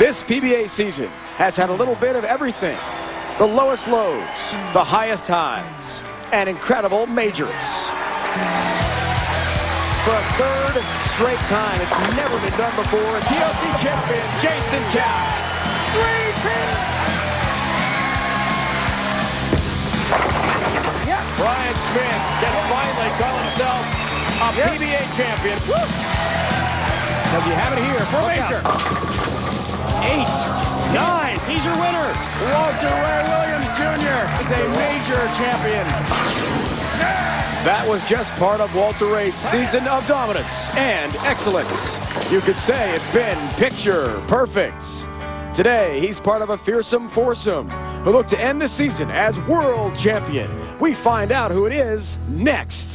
This PBA season has had a little bit of everything. The lowest lows, the highest highs, and incredible majors. For a third straight time, it's never been done before. TLC champion Jason Couch. Yes. Brian Smith can finally call himself a PBA champion. Does he have it here for a major? 8, 9, he's your winner. Walter Ray Williams Jr. is a major champion. That was just part of Walter Ray's season of dominance and excellence. You could say it's been picture perfect. Today, he's part of a fearsome foursome who look to end the season as world champion. We find out who it is next.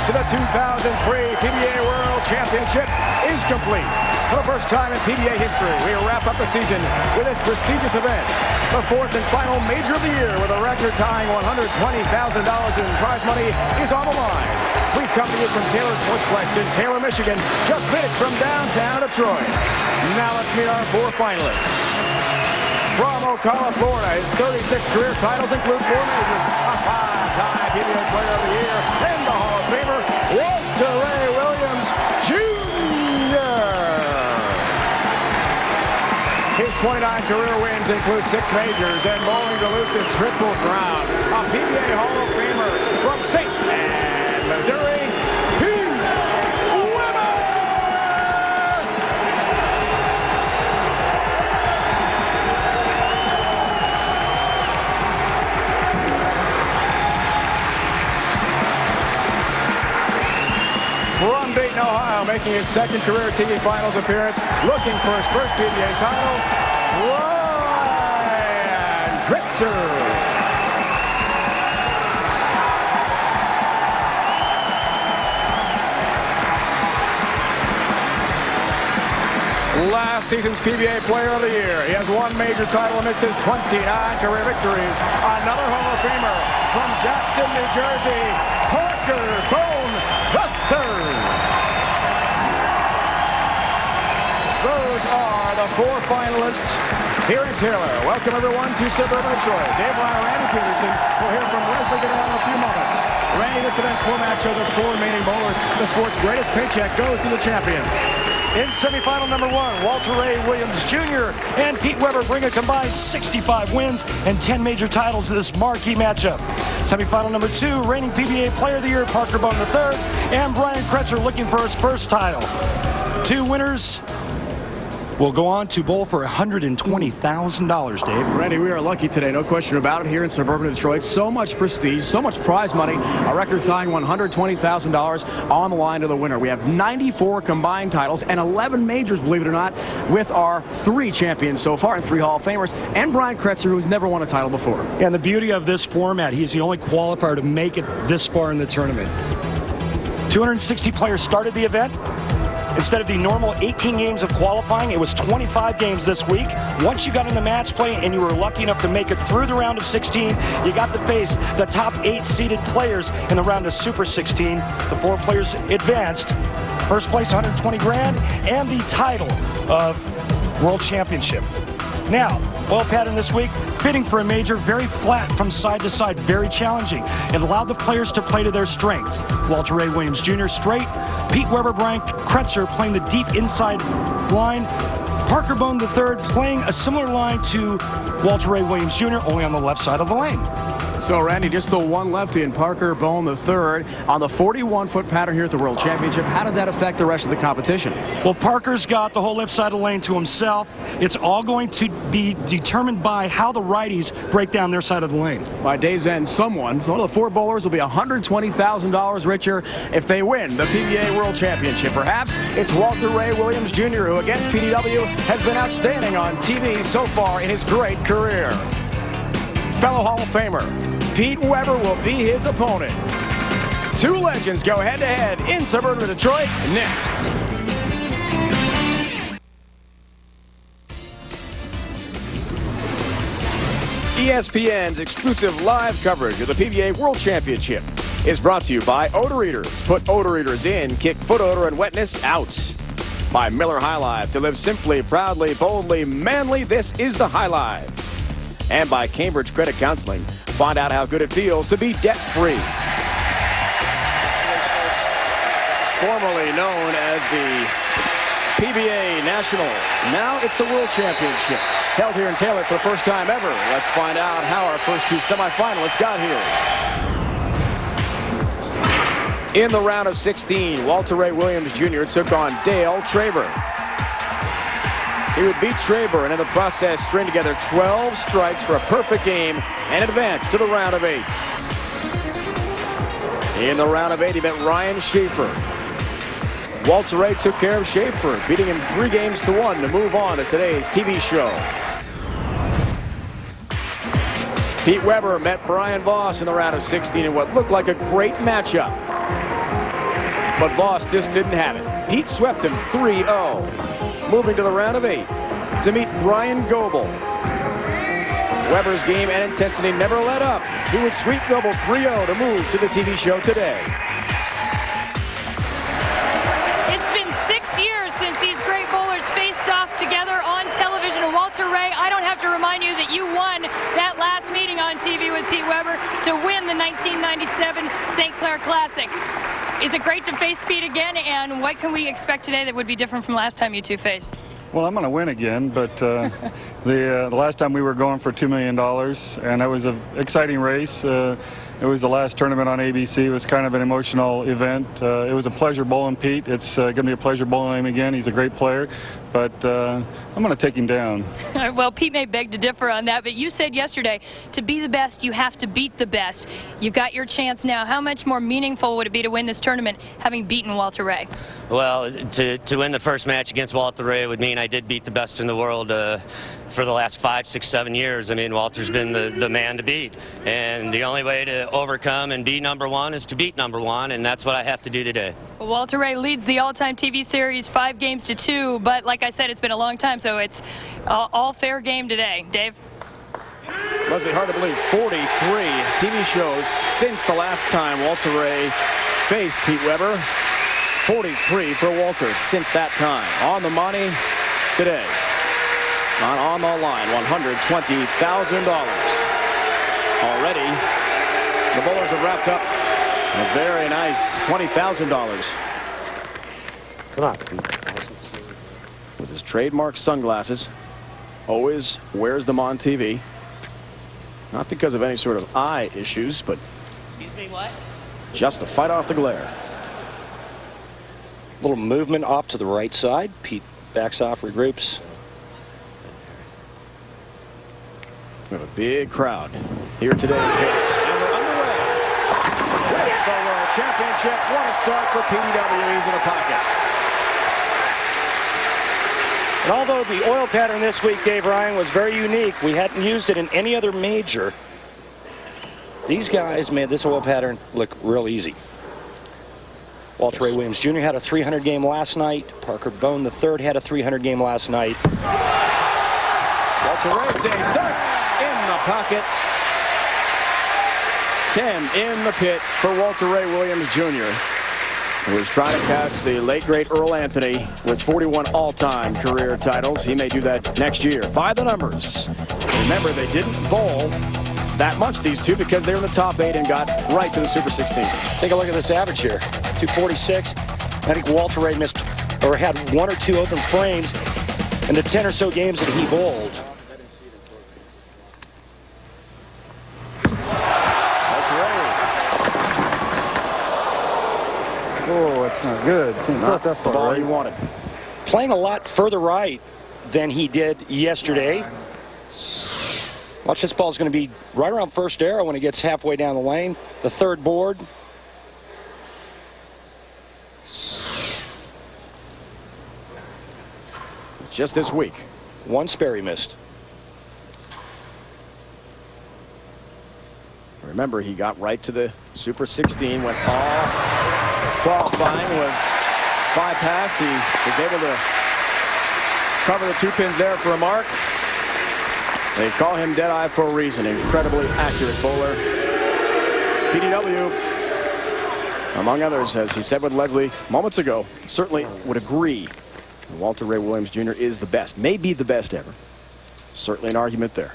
To the 2003 PBA World Championship is complete. For the first time in PBA history, we wrap up the season with this prestigious event. The fourth and final major of the year with a record-tying $120,000 in prize money is on the line. We've come to you from Taylor Sportsplex in Taylor, Michigan, just minutes from downtown Detroit. Now let's meet our 4 finalists. From Ocala, Florida, his 36 career titles include 4 majors, a 5-time PBA Player of the Year, and the Hall of Famer, Walter Ray Williams Jr. His 29 career wins include 6 majors and bowling's elusive Triple Crown. A PBA Hall of Famer from St. Ann, Missouri, from Dayton, Ohio, making his second career TV Finals appearance, looking for his first PBA title, Brian Kretzer. Last season's PBA Player of the Year. He has 1 major title amidst his 29 career victories. Another Hall of Famer from Jackson, New Jersey, Parker Bohn III. Those are the 4 finalists here in Taylor. Welcome everyone to suburban Detroit. Dave Ryan, Randy Peterson. We'll hear from Leslie Goodell in a few moments. Randy, this event's format shows us 4 remaining bowlers. The sport's greatest paycheck goes to the champion. In semifinal number 1, Walter Ray Williams Jr. and Pete Weber bring a combined 65 wins and 10 major titles to this marquee matchup. Semifinal number 2, reigning PBA Player of the Year, Parker Bohn III, and Brian Kretzer looking for his first title. 2 winners will go on to bowl for $120,000, Dave. Randy, we are lucky today, no question about it, here in suburban Detroit. So much prestige, so much prize money, a record-tying $120,000 on the line to the winner. We have 94 combined titles and 11 majors, believe it or not, with our 3 champions so far and 3 Hall of Famers, and Brian Kretzer, who's never won a title before. And the beauty of this format, he's the only qualifier to make it this far in the tournament. 260 players started the event. Instead of the normal 18 games of qualifying, it was 25 games this week. Once you got in the match play and you were lucky enough to make it through the round of 16, you got to face the top 8 seeded players in the round of Super 16. The 4 players advanced. First place, $120 grand, and the title of World Championship. Now, oil pattern this week, fitting for a major, very flat from side to side, very challenging. It allowed the players to play to their strengths. Walter Ray Williams Jr. straight, Pete Weber, Brian Kretzer playing the deep inside line, Parker Bohn III playing a similar line to Walter Ray Williams Jr., only on the left side of the lane. So, Randy, just the one lefty in Parker Bohn III on the 41-foot pattern here at the World Championship. How does that affect the rest of the competition? Well, Parker's got the whole left side of the lane to himself. It's all going to be determined by how the righties break down their side of the lane. By day's end, one of the 4 bowlers will be $120,000 richer if they win the PBA World Championship. Perhaps it's Walter Ray Williams Jr., who against PDW has been outstanding on TV so far in his great career. Fellow Hall of Famer Pete Weber will be his opponent. 2 legends go head-to-head in suburban Detroit next. ESPN's exclusive live coverage of the PBA World Championship is brought to you by Odor Eaters. Put odor eaters in, kick foot odor and wetness out. By Miller High Life. To live simply, proudly, boldly, manly, this is the High Life. And by Cambridge Credit Counseling. Find out how good it feels to be debt-free. Formerly known as the PBA National. Now it's the World Championship. Held here in Taylor for the first time ever. Let's find out how our first two semifinalists got here. In the round of 16, Walter Ray Williams Jr. took on Dale Traber. He would beat Traber and in the process string together 12 strikes for a perfect game and advance to the round of 8. In the round of 8, he met Ryan Schaefer. Walter Ray took care of Schaefer, beating him 3-1 to move on to today's TV show. Pete Weber met Brian Voss in the round of 16 in what looked like a great matchup. But Voss just didn't have it. Pete swept him 3-0. Moving to the round of 8 to meet Brian Goebel. Weber's game and intensity never let up. He would sweep Goebel 3-0 to move to the TV show today. Since these great bowlers faced off together on television. And Walter Ray, I don't have to remind you that you won that last meeting on TV with Pete Weber to win the 1997 St. Clair Classic. Is it great to face Pete again, and what can we expect today that would be different from last time you two faced? Well, I'm going to win again, but the last time we were going for $2 million, and that was an exciting race. It was the last tournament on ABC. It was kind of an emotional event. It was a pleasure bowling Pete. It's going to be a pleasure bowling him again. He's a great player, but I'm going to take him down. Well, Pete may beg to differ on that, but you said yesterday, to be the best, you have to beat the best. You've got your chance now. How much more meaningful would it be to win this tournament having beaten Walter Ray? Well, to win the first match against Walter Ray would mean I did beat the best in the world for the last 5, 6, 7 years. I mean, Walter's been the man to beat, and the only way to overcome and be #1 is to beat #1, and that's what I have to do today. Well, Walter Ray leads the all-time TV series 5-2, but like I said, it's been a long time, so it's all fair game today. Dave? Leslie, hard to believe, 43 TV shows since the last time Walter Ray faced Pete Weber. 43 for Walter since that time. On the money today. On the line, $120,000. Already, the bowlers have wrapped up a very nice $20,000. With his trademark sunglasses, always wears them on TV. Not because of any sort of eye issues, but Excuse me, what? just to fight off the glare. Little movement off to the right side. Pete backs off, regroups. We have a big crowd here today in Taylor. And we're underway with the World Championship. What a start for PBA. He's in the pocket. And although the oil pattern this week, Dave Ryan, was very unique, we hadn't used it in any other major. These guys made this oil pattern look real easy. Walter Ray Williams Jr. had a 300 game last night. Parker Bohn III had a 300 game last night. Walter Ray's day starts in the pocket. 10 in the pit for Walter Ray Williams Jr., who was trying to catch the late, great Earl Anthony with 41 all-time career titles. He may do that next year. By the numbers. Remember, they didn't bowl that much, these two, because they were in the top 8 and got right to the Super 16. Take a look at this average here. 246. I think Walter Ray missed or had 1 or 2 open frames in the 10 or so games that he bowled. Oh, that's not good. Not that far, ball he wanted. Playing a lot further right than he did yesterday. Watch, this ball's going to be right around first arrow when it gets halfway down the lane. The third board. It's just this week. 1 spare he missed. Remember, he got right to the Super 16 when all qualifying was bypassed. He was able to cover the 2 pins there for a mark. They call him Deadeye for a reason. Incredibly accurate bowler. PDW, among others, as he said with Leslie moments ago, certainly would agree Walter Ray Williams Jr. is the best, maybe the best ever. Certainly an argument there.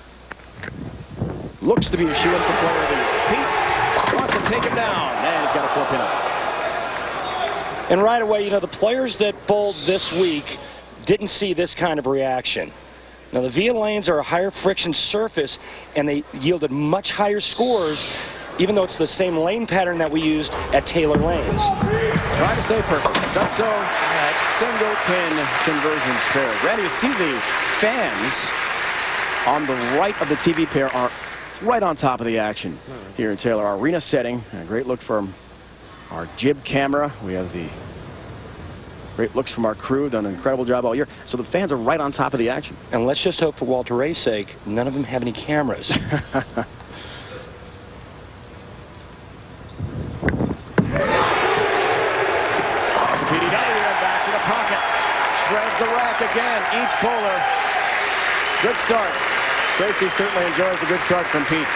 Looks to be a shoe-in for player of the year. Pete wants to take him down, and he's got a 4-pin up. And right away, you know, the players that bowled this week didn't see this kind of reaction. Now, the via lanes are a higher friction surface, and they yielded much higher scores, even though it's the same lane pattern that we used at Taylor Lanes. Trying to stay perfect. Does so at single pin conversion pair. Randy, you see the fans on the right of the TV pair are right on top of the action here in Taylor. Our arena setting, a great look from our jib camera. We have the great looks from our crew, done an incredible job all year. So the fans are right on top of the action. And let's just hope for Walter Ray's sake, none of them have any cameras. To PDW and back to the pocket. Shreds the rack again. Each bowler. Good start. Tracy certainly enjoys the good start from Pete.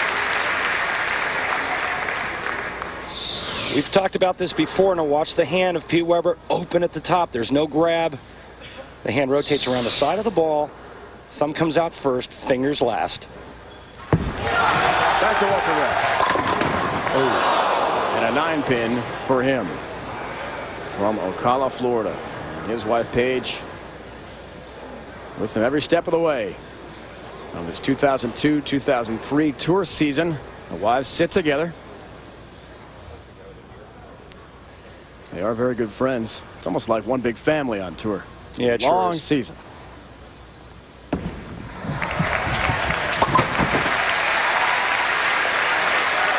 We've talked about this before. Now watch the hand of Pete Weber open at the top. There's no grab. The hand rotates around the side of the ball. Thumb comes out first, fingers last. Back to Walter Ray. Oh, and a 9-pin for him from Ocala, Florida. His wife Paige with him every step of the way on this 2002-2003 tour season. The wives sit together. They are very good friends. It's almost like one big family on tour. Yeah, it long sure is. season.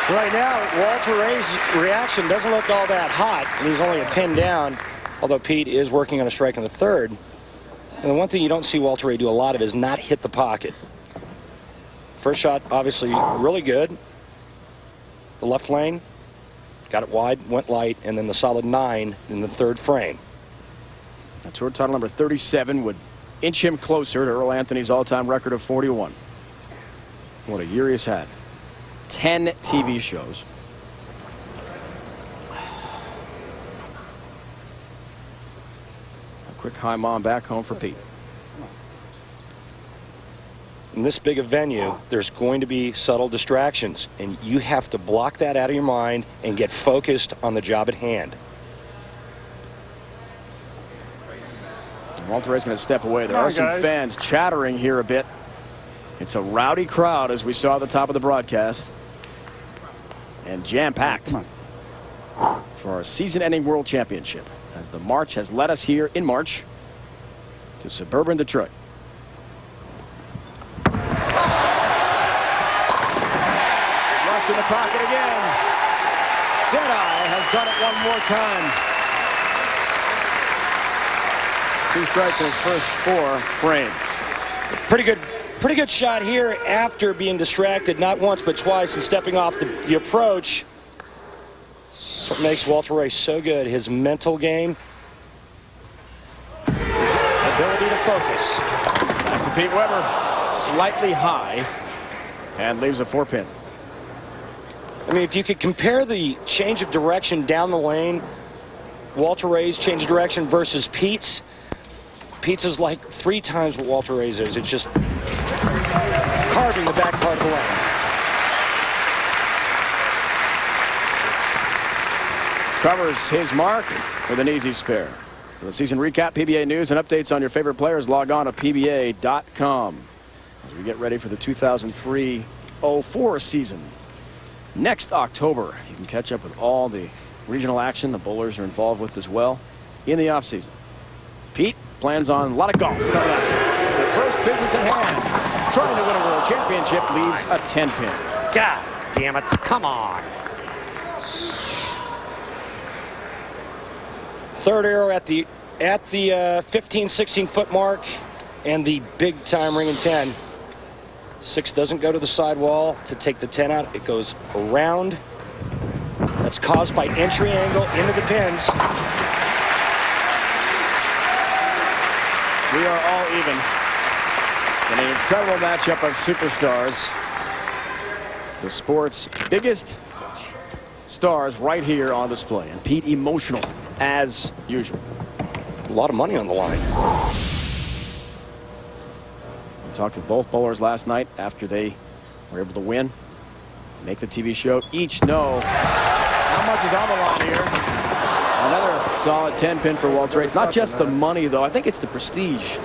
Right now, Walter Ray's reaction doesn't look all that hot, and he's only a pin down, although Pete is working on a strike in the third. And the one thing you don't see Walter Ray do a lot of is not hit the pocket. First shot, obviously, really good. The left lane, got it wide, went light, and then the solid 9 in the third frame. Now, tour title number 37 would inch him closer to Earl Anthony's all-time record of 41. What a year he's had. 10 TV shows. A quick high mom back home for Pete. In this big a venue, there's going to be subtle distractions, and you have to block that out of your mind and get focused on the job at hand. Walter Ray's going to step away. There are some fans chattering here a bit. It's a rowdy crowd, as we saw at the top of the broadcast, and jam-packed for our season-ending World Championship, as the march has led us here in March to suburban Detroit. In the pocket again. Deadeye has done it one more time. 2 strikes in his first 4 frames. Pretty good shot here after being distracted, not once but twice, and stepping off the approach. That's what makes Walter Ray so good. His mental game, his ability to focus. Back to Pete Weber. Slightly high and leaves a 4-pin. I mean, if you could compare the change of direction down the lane, Walter Ray's change of direction versus Pete's is like 3 times what Walter Ray's is. It's just carving the back part of the lane. Covers his mark with an easy spare. For the season recap, PBA news, and updates on your favorite players, log on to PBA.com as we get ready for the 2003-04 season. Next October, you can catch up with all the regional action the bowlers are involved with as well in the offseason. Pete plans on a lot of golf coming up. The first business at hand, trying to win a World Championship, leaves a 10-pin. God damn it, come on. Third arrow at the 15-16 foot mark, and the big time ring in 10. 6 doesn't go to the sidewall to take the 10 out. It goes around. That's caused by entry angle into the pins. We are all even. And an incredible matchup of superstars. The sport's biggest stars right here on display. And Pete emotional as usual. A lot of money on the line. I talked to both bowlers last night after they were able to win, make the TV show. Each know how much is on the line here. Another solid 10-pin for Walter Ray. It's not just the money, though. I think it's the prestige,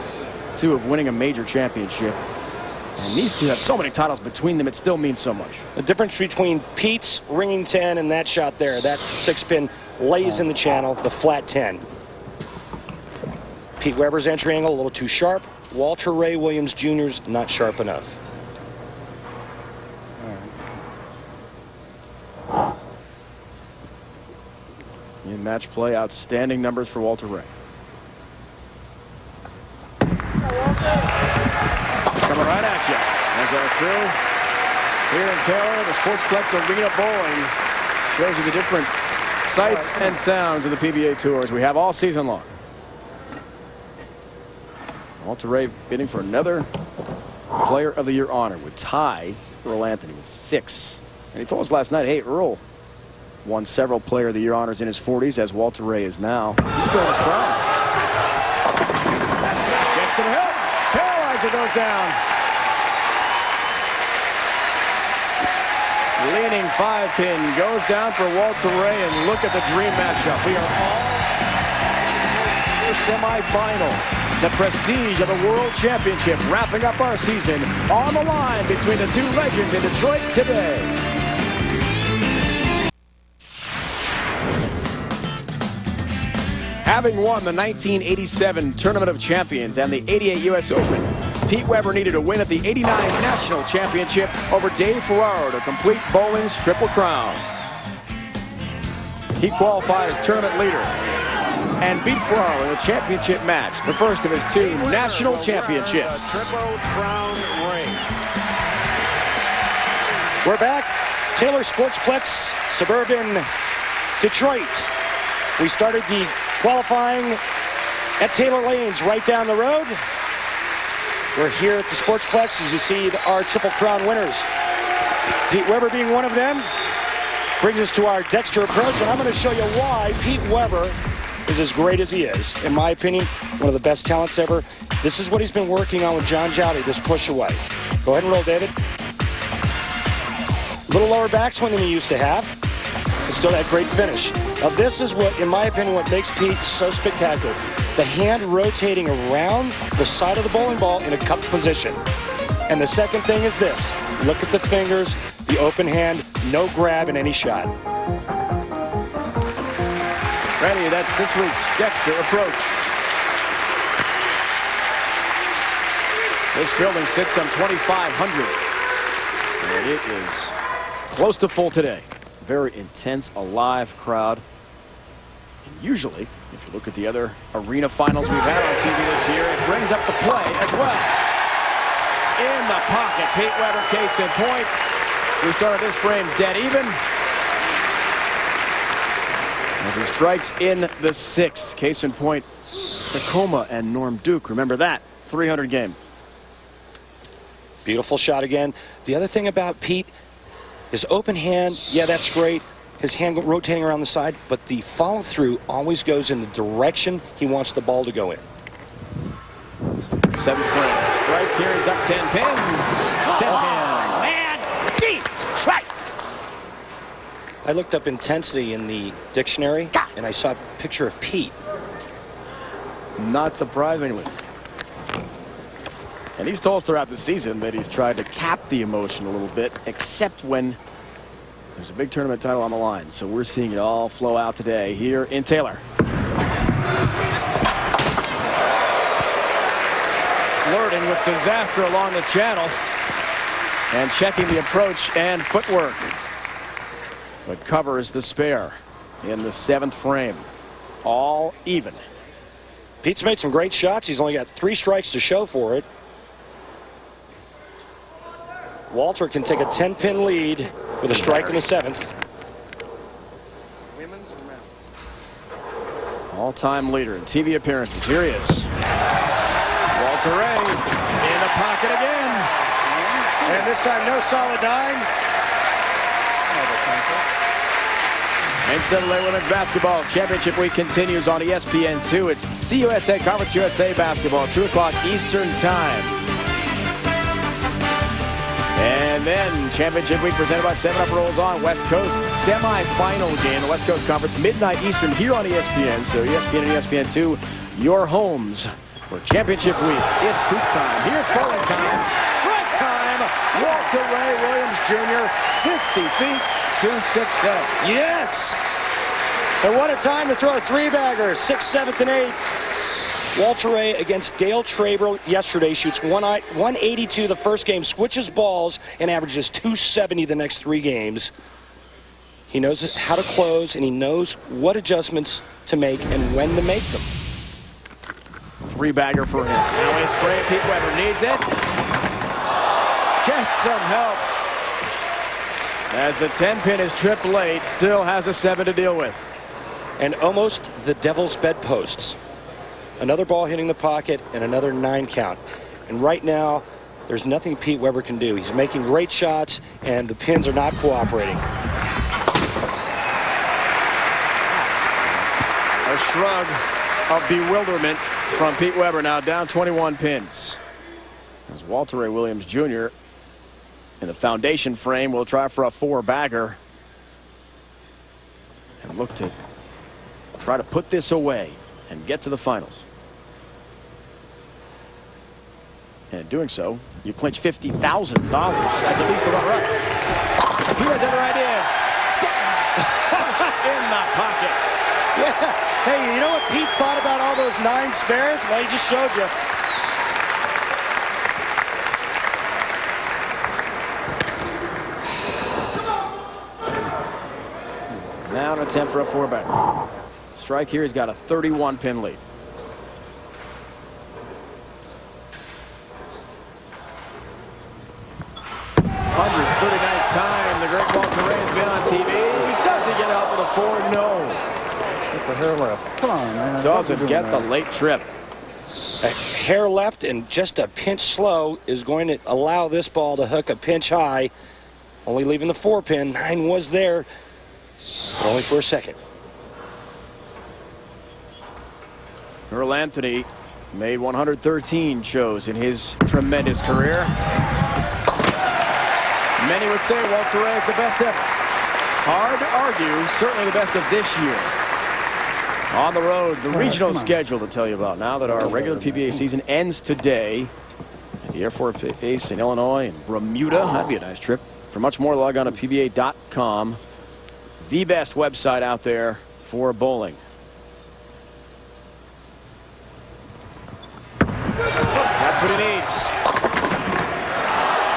too, of winning a major championship. And these two have so many titles between them, it still means so much. The difference between Pete's ringing 10 and that shot there, that 6-pin lays in the channel, the flat 10. Pete Weber's entry angle a little too sharp. Walter Ray Williams Jr.'s not sharp enough. In match play, outstanding numbers for Walter Ray. Coming right at you as our crew here in Taylor, the Sportsplex Arena Bowling shows you the different sights and sounds of the PBA tours we have all season long. Walter Ray bidding for another Player of the Year honor with tie Earl Anthony with 6. And he told us last night, hey, Earl won several Player of the Year honors in his 40s, as Walter Ray is now. He's still in his prime. Gets some help. Paralyzer goes down. Leaning 5-pin goes down for Walter Ray, and look at the dream matchup. We are all in the semifinal. The prestige of the World Championship wrapping up our season on the line between the two legends in Detroit today. Having won the 1987 Tournament of Champions and the 88 U.S. Open, Pete Weber needed a win at the 89 National Championship over Dave Ferraro to complete bowling's Triple Crown. He qualified as tournament leader and beat Ferraro in a championship match, the first of his 2 national championships. Triple Crown ring. We're back. Taylor Sportsplex, suburban Detroit. We started the qualifying at Taylor Lanes right down the road. We're here at the Sportsplex as you see our Triple Crown winners. Pete Weber being one of them. Brings us to our Dexter approach, and I'm going to show you why Pete Weber is as great as he is. In my opinion, one of the best talents ever. This is what he's been working on with John Jowdy, this push away. Go ahead and roll, David. A little lower backswing than he used to have, but still that great finish. Now this is what, in my opinion, what makes Pete so spectacular. The hand rotating around the side of the bowling ball in a cupped position. And the second thing is this. Look at the fingers, the open hand, no grab in any shot. Randy, that's this week's Dexter approach. This building sits on 2,500. And it is close to full today. Very intense, alive crowd. And usually, if you look at the other arena finals we've had on TV this year, it brings up the play as well. In the pocket, Pete Weber, case in point. We started this frame dead even. As he strikes in the 6th. Case in point, Tacoma and Norm Duke. Remember that. 300 game. Beautiful shot again. The other thing about Pete, his open hand, yeah, that's great. His hand rotating around the side, but the follow-through always goes in the direction he wants the ball to go in. 7th frame. Strike carries up 10 pins. 10 pins. Man, Jesus Christ! I looked up intensity in the dictionary, and I saw a picture of Pete. Not surprisingly. And he's told us throughout the season that he's tried to cap the emotion a little bit, except when there's a big tournament title on the line. So we're seeing it all flow out today here in Taylor. Flirting with disaster along the channel and checking the approach and footwork. But covers the spare in the 7th frame. All even. Pete's made some great shots. He's only got 3 strikes to show for it. Walter can take a 10-pin lead with a strike in the 7th. All-time leader in TV appearances. Here he is. Walter Ray in the pocket again. And this time, no solid dime. NCAA Women's Basketball Championship Week continues on ESPN2. It's CUSA Conference USA Basketball, 2 o'clock Eastern Time. And then Championship Week presented by 7-Up rolls on. West Coast semifinal game, the West Coast Conference, midnight Eastern here on ESPN. So ESPN and ESPN2, your homes for Championship Week. It's hoop time. Here it's bowling time. Strike time. Walter Ray Williams Jr., 60 feet to success. Yes! And what a time to throw a three-bagger. 6th, 7th, and 8th. Walter Ray against Dale Traber yesterday shoots 182 the first game, switches balls, and averages 270 the next 3 games. He knows how to close, and he knows what adjustments to make and when to make them. Three-bagger for him. Now in frame, Pete Weber needs it. Gets some help. As the 10-pin is tripped late, still has a 7 to deal with. And almost the devil's bedposts. Another ball hitting the pocket and another 9 count. And right now, there's nothing Pete Weber can do. He's making great shots, and the pins are not cooperating. A shrug of bewilderment from Pete Weber, now down 21 pins. As Walter Ray Williams Jr. in the foundation frame will try for a 4-bagger and look to try to put this away and get to the finals. And in doing so, you clinch $50,000 as at least the runner-up. He has other ideas. In the pocket. Yeah. Hey, you know what Pete thought about all those 9 spares? Well, he just showed you. Now an attempt for a 4-bagger. Strike here, he's got a 31-pin lead. 139th time the great Walter Ray has been on TV. Does he get help with a 4? No. Get the hair left. Come on, man. Doesn't get the late trip. A hair left and just a pinch slow is going to allow this ball to hook a pinch high. Only leaving the 4-pin. 9 was there, but only for a second. Earl Anthony made 113 shows in his tremendous career. Many would say Walter Ray is the best ever. Hard to argue, certainly the best of this year. On the road, the regional schedule to tell you about now that our regular PBA season ends today at the Air Force Base in Illinois and Bermuda. That'd be a nice trip. For much more, log on to PBA.com, the best website out there for bowling. That's what he needs.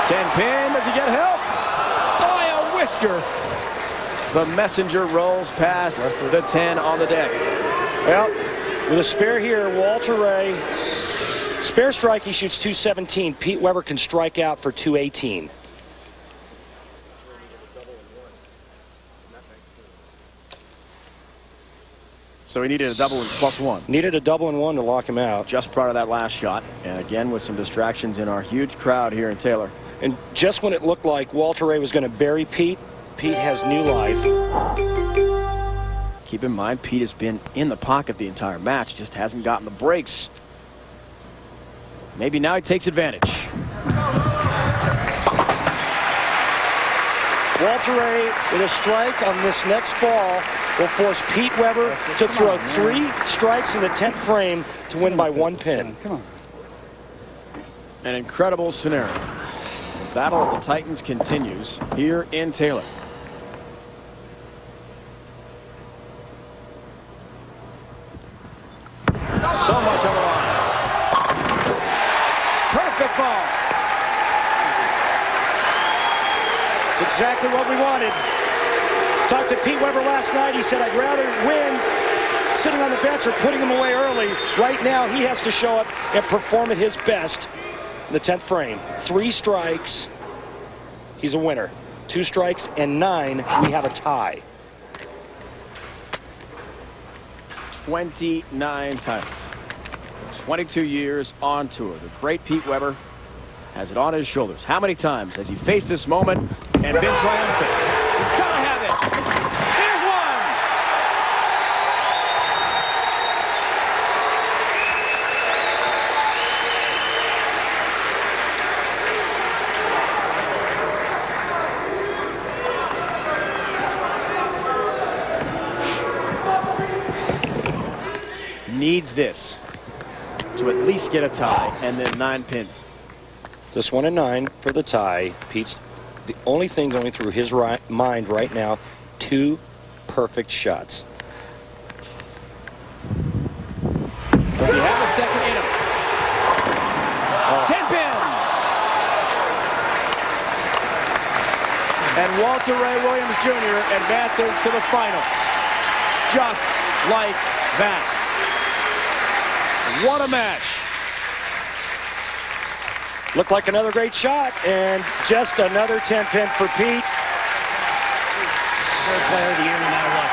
10-pin. Does he get help? By a whisker. The messenger rolls past the 10 on the deck. Well, with a spare here, Walter Ray, spare strike, he shoots 217. Pete Weber can strike out for 218. So he needed a double and +1. Needed a double and 1 to lock him out. Just prior to that last shot. And again, with some distractions in our huge crowd here in Taylor. And just when it looked like Walter Ray was going to bury Pete, Pete has new life. Keep in mind, Pete has been in the pocket the entire match, just hasn't gotten the breaks. Maybe now he takes advantage. Walter Ray with a strike on this next ball will force Pete Weber to throw 3 strikes in the 10th frame to win by 1 pin. Come on. An incredible scenario. The battle of the Titans continues here in Taylor. So much on the line. Perfect ball. It's exactly what we wanted. Talked to Pete Weber last night. He said, I'd rather win sitting on the bench or putting him away early. Right now, he has to show up and perform at his best in the 10th frame. 3 strikes. He's a winner. 2 strikes and 9. We have a tie. 29 times. 22 years on tour. The great Pete Weber has it on his shoulders. How many times has he faced this moment and been triumphant? He's got to have it. Here's one. Needs this to at least get a tie, and then 9 pins. This 1 and 9 for the tie. Pete's the only thing going through his mind right now. 2 perfect shots. Does he have a second in him? 10 pin. And Walter Ray Williams Jr. advances to the finals. Just like that. What a match. Looked like another great shot, and just another 10 pin for Pete. Third player of the year no matter what.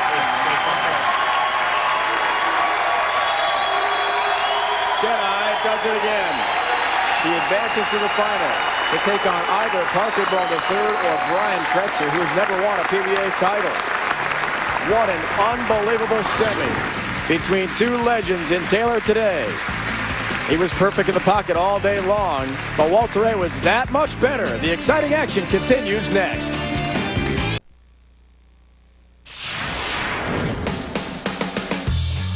Deadeye does it again. He advances to the final to take on either Parker Bohn III or Brian Kretzer, who has never won a PBA title. What an unbelievable semi between 2 legends in Taylor today. He was perfect in the pocket all day long, but Walter Ray was that much better. The exciting action continues next.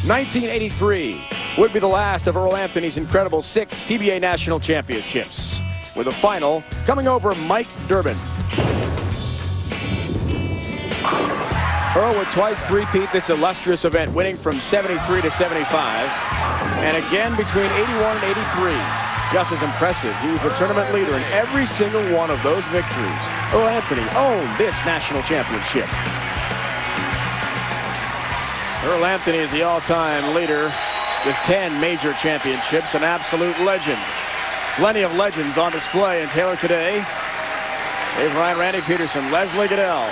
'83 would be the last of Earl Anthony's incredible 6 PBA National Championships, with a final coming over Mike Durbin. Earl would twice three-peat this illustrious event, winning from 73 to 75, and again between 81 and 83. Just as impressive, he was the tournament leader in every single one of those victories. Earl Anthony owned this national championship. Earl Anthony is the all-time leader with 10 major championships, an absolute legend. Plenty of legends on display in Taylor today. Dave Ryan, Randy Peterson, Leslie Goodell.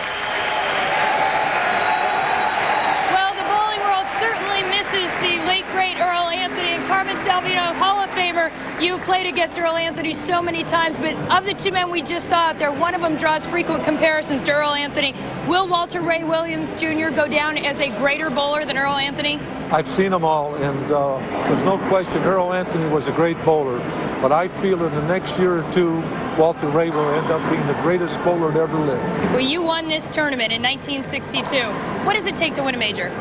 Carmen Salvino, Hall of Famer. You've played against Earl Anthony so many times, but of the 2 men we just saw out there, one of them draws frequent comparisons to Earl Anthony. Will Walter Ray Williams Jr. go down as a greater bowler than Earl Anthony? I've seen them all, and there's no question Earl Anthony was a great bowler, but I feel in the next year or 2, Walter Ray will end up being the greatest bowler that ever lived. Well, you won this tournament in 1962. What does it take to win a major?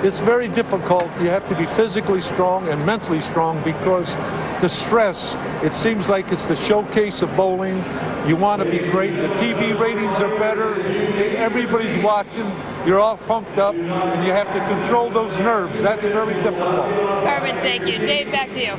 It's very difficult. You have to be physically strong and mentally strong because the stress, it seems like it's the showcase of bowling. You want to be great. The TV ratings are better. Everybody's watching. You're all pumped up, and you have to control those nerves. That's very difficult. Carmen, thank you. Dave, back to you.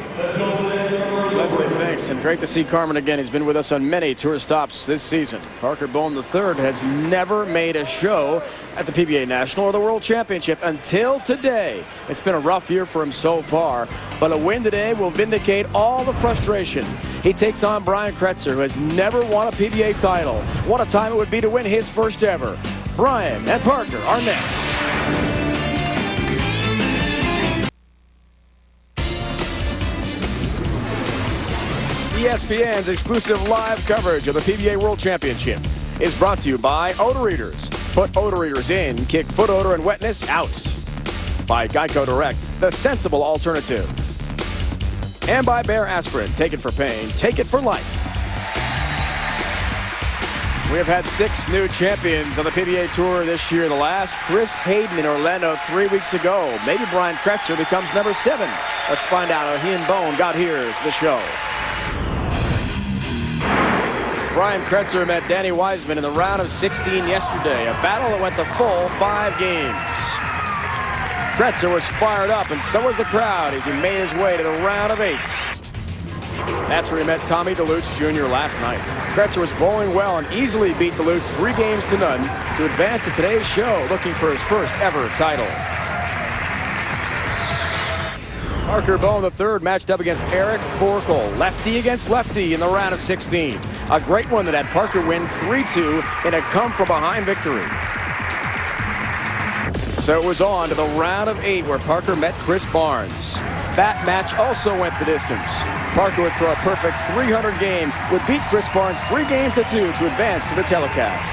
Leslie, thanks, and great to see Carmen again. He's been with us on many tour stops this season. Parker Bohn III has never made a show at the PBA National or the World Championship until today. It's been a rough year for him so far, but a win today will vindicate all the frustration. He takes on Brian Kretzer, who has never won a PBA title. What a time it would be to win his first ever. Brian and Parker are next. ESPN's exclusive live coverage of the PBA World Championship is brought to you by Odor Eaters. Put odor eaters in, kick foot odor and wetness out. By Geico Direct, the sensible alternative. And by Bayer Aspirin. Take it for pain, take it for life. We have had 6 new champions on the PBA Tour this year. The last, Chris Hayden in Orlando 3 weeks ago. Maybe Brian Kretzer becomes number 7. Let's find out how he and Bohn got here to the show. Brian Kretzer met Danny Wiseman in the round of 16 yesterday. A battle that went the full 5 games. Kretzer was fired up, and so was the crowd as he made his way to the round of 8. That's where he met Tommy DeLuce Jr. last night. Kretzer was bowling well and easily beat DeLuce 3 games to none to advance to today's show, looking for his first ever title. Parker Bohn III matched up against Eric Forkel, lefty against lefty in the round of 16. A great one that had Parker win 3-2 in a come-from-behind victory. So it was on to the round of 8 where Parker met Chris Barnes. That match also went the distance. Parker would throw a perfect 300 game, would beat Chris Barnes 3 games to 2 to advance to the telecast.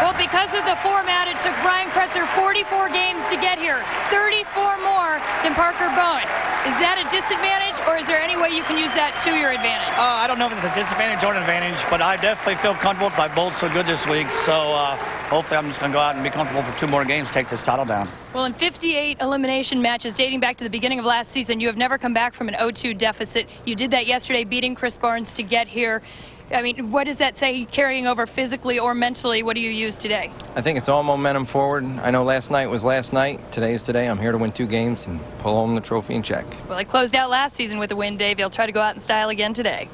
Well, because of the format, it took Brian Kretzer 44 games to get here, 34 more than Parker Bohn. Is that a disadvantage, or is there any way you can use that to your advantage? I don't know if it's a disadvantage or an advantage, but I definitely feel comfortable because I bowled so good this week. So hopefully I'm just going to go out and be comfortable for 2 more games, take this title down. Well, in 58 elimination matches dating back to the beginning of last season, you have never come back from an 0-2 deficit. You did that yesterday, beating Chris Barnes to get here. I mean, what does that say carrying over physically or mentally? What do you use today? I think it's all momentum forward. I know last night was last night. Today is today. I'm here to win 2 games and pull home the trophy and check. Well, I closed out last season with a win, Dave. You'll try to go out in style again today.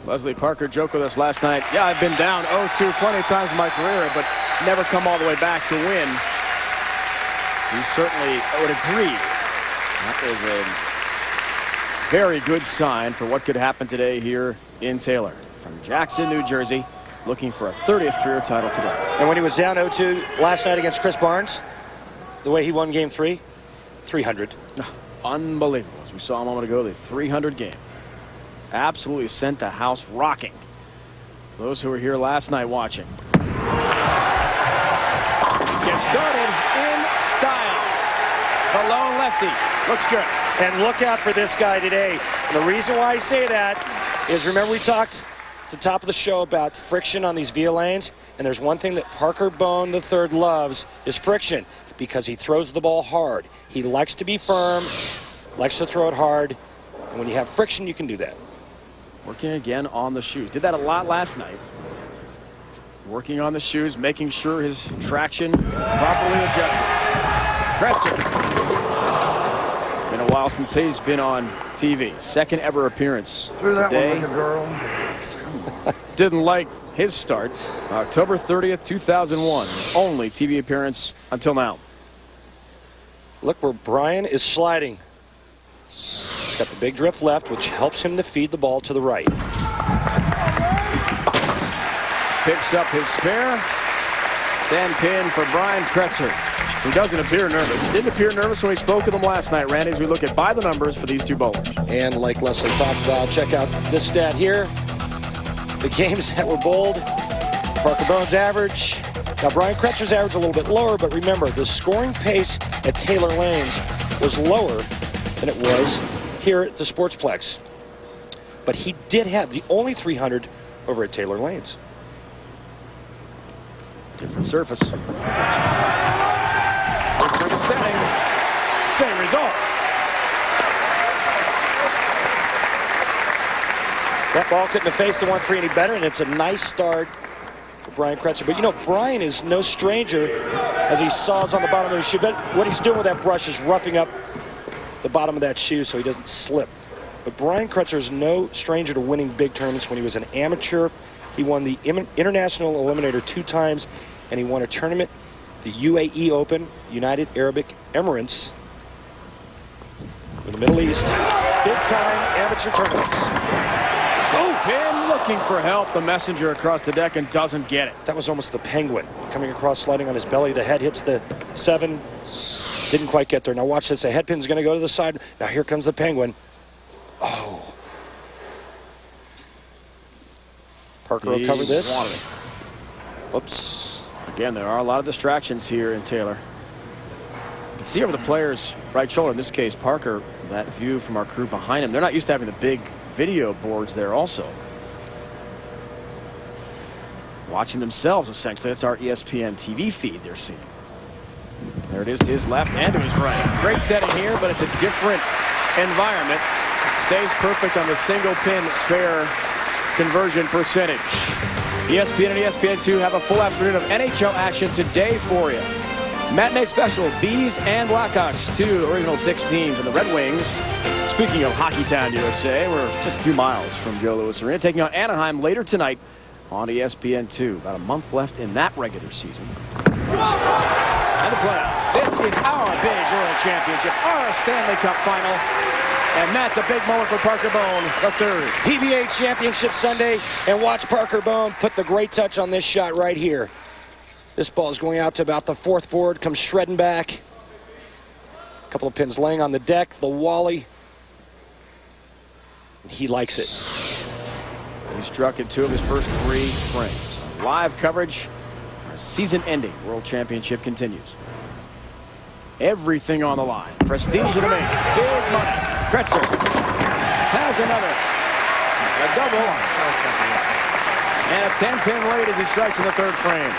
Leslie Parker joked with us last night. Yeah, I've been down 0-2 plenty of times in my career, but never come all the way back to win. He certainly would agree. That is a very good sign for what could happen today here in Taylor. From Jackson, New Jersey, looking for a 30th career title today. And when he was down 0-2 last night against Chris Barnes, the way he won game 3, 300. Unbelievable. As we saw a moment ago, the 300 game. Absolutely sent the house rocking. Those who were here last night watching. Get started in style. The lone lefty looks good. And look out for this guy today. And the reason why I say that is, remember we talked at the top of the show about friction on these via lanes, and there's one thing that Parker Bohn III loves is friction, because he throws the ball hard. He likes to be firm, likes to throw it hard, and when you have friction, you can do that. Working again on the shoes. Did that a lot last night. Working on the shoes, making sure his traction properly adjusted. Kretzer. It's been a while since he's been on TV. Second ever appearance today. One like a girl. Didn't like his start. October 30th, 2001. Only TV appearance until now. Look where Brian is sliding. He's got the big drift left, which helps him to feed the ball to the right. Picks up his spare. 10 pin for Brian Kretzer, who doesn't appear nervous. Didn't appear nervous when we spoke with him last night, Randy, as we look at by the numbers for these 2 bowlers. And like Leslie talked about, check out this stat here. The games that were bowled, Parker Bohn's average. Now, Brian Kretzer's average a little bit lower, but remember, the scoring pace at Taylor Lanes was lower than it was here at the Sportsplex. But he did have the only 300 over at Taylor Lanes. Different surface. Different setting. Same result. That ball couldn't have faced the 1-3 any better, and it's a nice start for Brian Kretzer. But you know, Brian is no stranger as he saws on the bottom of his shoe. But what he's doing with that brush is roughing up the bottom of that shoe so he doesn't slip. But Brian Kretzer is no stranger to winning big tournaments. When he was an amateur, he won the International Eliminator 2 times, and he won a tournament, the UAE Open, United Arab Emirates, in the Middle East. Big-time amateur tournaments. Pin looking for help. The messenger across the deck and doesn't get it. That was almost the penguin coming across, sliding on his belly. The head hits the 7. Didn't quite get there. Now watch this. The head pin's going to go to the side. Now here comes the penguin. Oh. Parker will cover this. Oops. Again, there are a lot of distractions here in Taylor. You can see over the player's right shoulder, in this case Parker, that view from our crew behind him. They're not used to having the big video boards there also. Watching themselves, essentially. That's our ESPN TV feed they're seeing. There it is to his left and to his right. Great setting here, but it's a different environment. It stays perfect on the single pin spare conversion percentage. ESPN and ESPN2 have a full afternoon of NHL action today for you. Matinee special, Bees and Blackhawks, 2 original 6 teams, and the Red Wings. Speaking of Hockey Town, USA, we're just a few miles from Joe Louis Arena, taking on Anaheim later tonight on ESPN2. About a month left in that regular season. And the playoffs. This is our big World Championship, our Stanley Cup final. And that's a big moment for Parker Bohn III. PBA Championship Sunday, and watch Parker Bohn put the great touch on this shot right here. This ball is going out to about the 4th board, comes shredding back. A couple of pins laying on the deck. The Wally. He likes it. He struck in 2 of his first 3 frames. Live coverage. Our season-ending World Championship continues. Everything on the line. Prestige to make. Big money. Kretzer has another. A double. And a 10-pin lead as he strikes in the 3rd frame.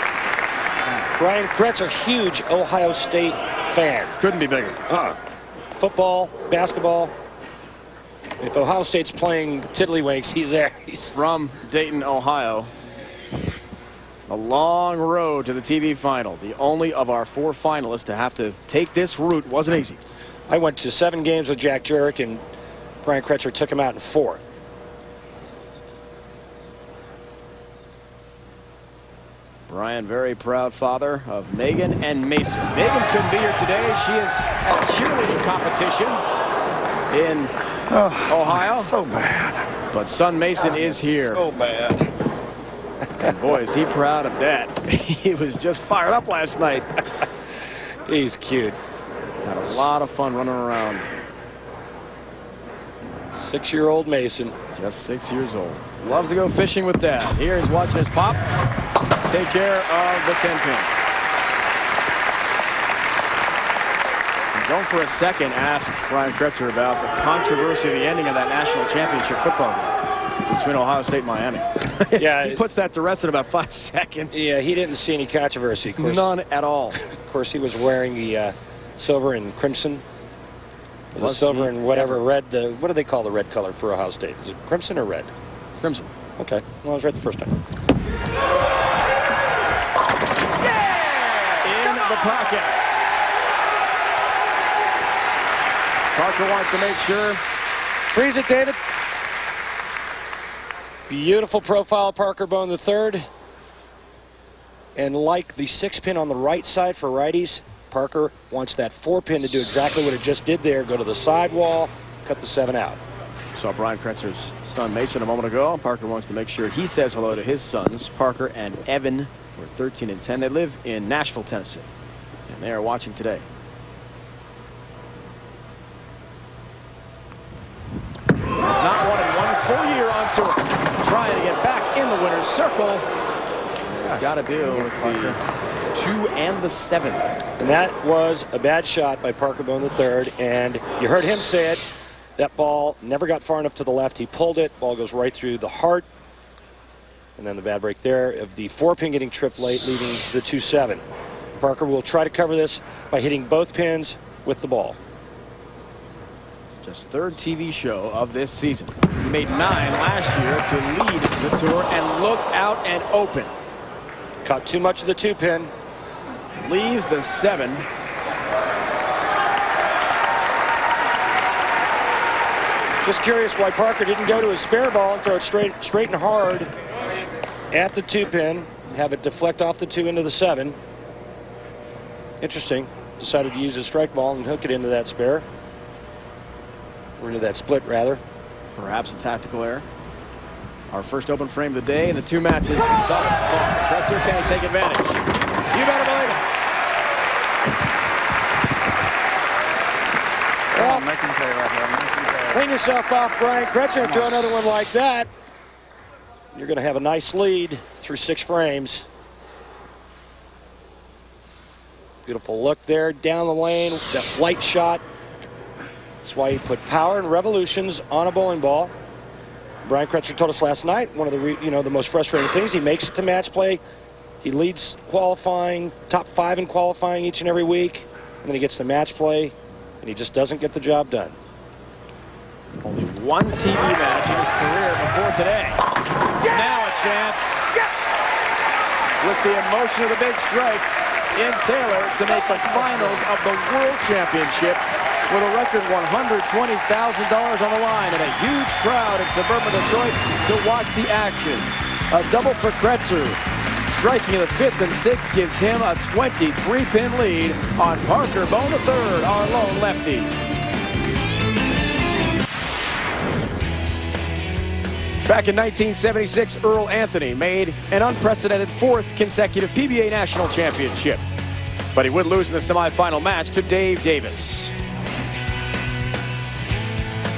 Brian Kretzer, huge Ohio State fan. Couldn't be bigger. Football, basketball. If Ohio State's playing tiddlywinks, he's there. He's from Dayton, Ohio. A long road to the TV final. The only of our 4 finalists to have to take this route wasn't easy. I went to 7 games with Jack Jurek, and Brian Kretzer took him out in 4. Brian, very proud father of Megan and Mason. Megan couldn't be here today. She is at a cheerleading competition in Ohio. So bad. But son Mason is here. So bad. And boy, is he proud of that. He was just fired up last night. He's cute. Had a lot of fun running around. 6-year-old Mason. Just 6 years old. Loves to go fishing with dad. Here he's watching his pop take care of the 10-pin. Don't for a second ask Brian Kretzer about the controversy of the ending of that national championship football game between Ohio State and Miami. Yeah, he puts that to rest in about 5 seconds. Yeah, he didn't see any controversy. Of course, none at all. Of course, he was wearing the silver and crimson. The silver and whatever red. What do they call the red color for Ohio State? Is it crimson or red? Crimson. Okay. Well, I was right the first time. In the pocket. Parker wants to make sure. Freeze it, David. Beautiful profile, Parker Bohn III. And like the 6-pin on the right side for righties, Parker wants that 4-pin to do exactly what it just did there. Go to the sidewall, cut the 7 out. Saw Brian Kretzer's son Mason a moment ago. Parker wants to make sure he says hello to his sons, Parker and Evan, who are 13 and 10. They live in Nashville, Tennessee, and they are watching today. He's not won in 1 full year on tour. Trying to get back in the winner's circle. He's got to deal with the 2 and the 7. And that was a bad shot by Parker Bohn III, and you heard him say it. That ball never got far enough to the left. He pulled it. Ball goes right through the heart. And then the bad break there of the 4-pin getting tripped late, leaving the 2-7. Parker will try to cover this by hitting both pins with the ball. Just 3rd TV show of this season. He made 9 last year to lead the tour and look out and open. Caught too much of the 2-pin. Leaves the 7. Just curious why Parker didn't go to his spare ball and throw it straight and hard at the 2-pin, have it deflect off the 2 into the 7. Interesting. Decided to use his strike ball and hook it into that spare. Or into that split, rather. Perhaps a tactical error. Our first open frame of the day in the 2 matches thus far. Kretzer, can he take advantage? You better believe it. Well, make him pay right here. Clean yourself off, Brian Kretzer, and throw another one like that. You're going to have a nice lead through 6 frames. Beautiful look there down the lane. That flight shot. That's why he put power and revolutions on a bowling ball. Brian Kretzer told us last night, one of the the most frustrating things, he makes it to match play. He leads qualifying, top 5 in qualifying each and every week. And then he gets to match play, and he just doesn't get the job done. Only 1 TV match in his career before today. Now a chance. With the emotion of the big strike in Taylor to make the finals of the World Championship with a record $120,000 on the line and a huge crowd in suburban Detroit to watch the action. A double for Kretzer. Striking in the 5th and 6th gives him a 23-pin lead on Parker Bohn III, our lone lefty. Back in 1976, Earl Anthony made an unprecedented 4th consecutive PBA National Championship. But he would lose in the semifinal match to Dave Davis.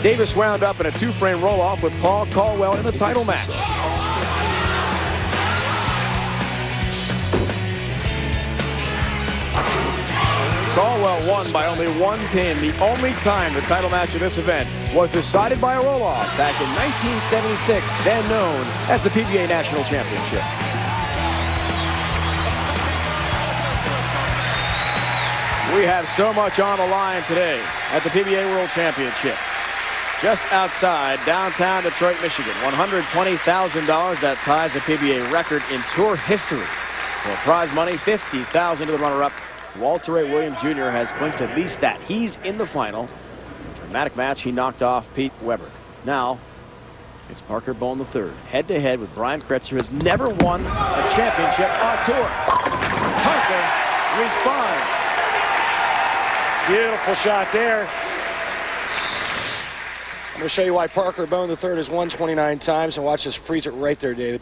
Davis wound up in a 2-frame roll-off with Paul Caldwell in the title match. Caldwell won by only 1 pin. The only time the title match of this event was decided by a roll-off back in 1976, then known as the PBA National Championship. We have so much on the line today at the PBA World Championship. Just outside downtown Detroit, Michigan. $120,000. That ties the PBA record in tour history. For prize money, $50,000 to the runner-up. Walter Ray Williams Jr. has clinched at least that. He's in the final. Dramatic match. He knocked off Pete Weber. Now, it's Parker Bohn III. Head-to-head with Brian Kretzer, who has never won a championship on tour. Parker responds. Beautiful shot there. I'm going to show you why Parker Bohn III has won 29 times. And watch this, freeze it right there, David.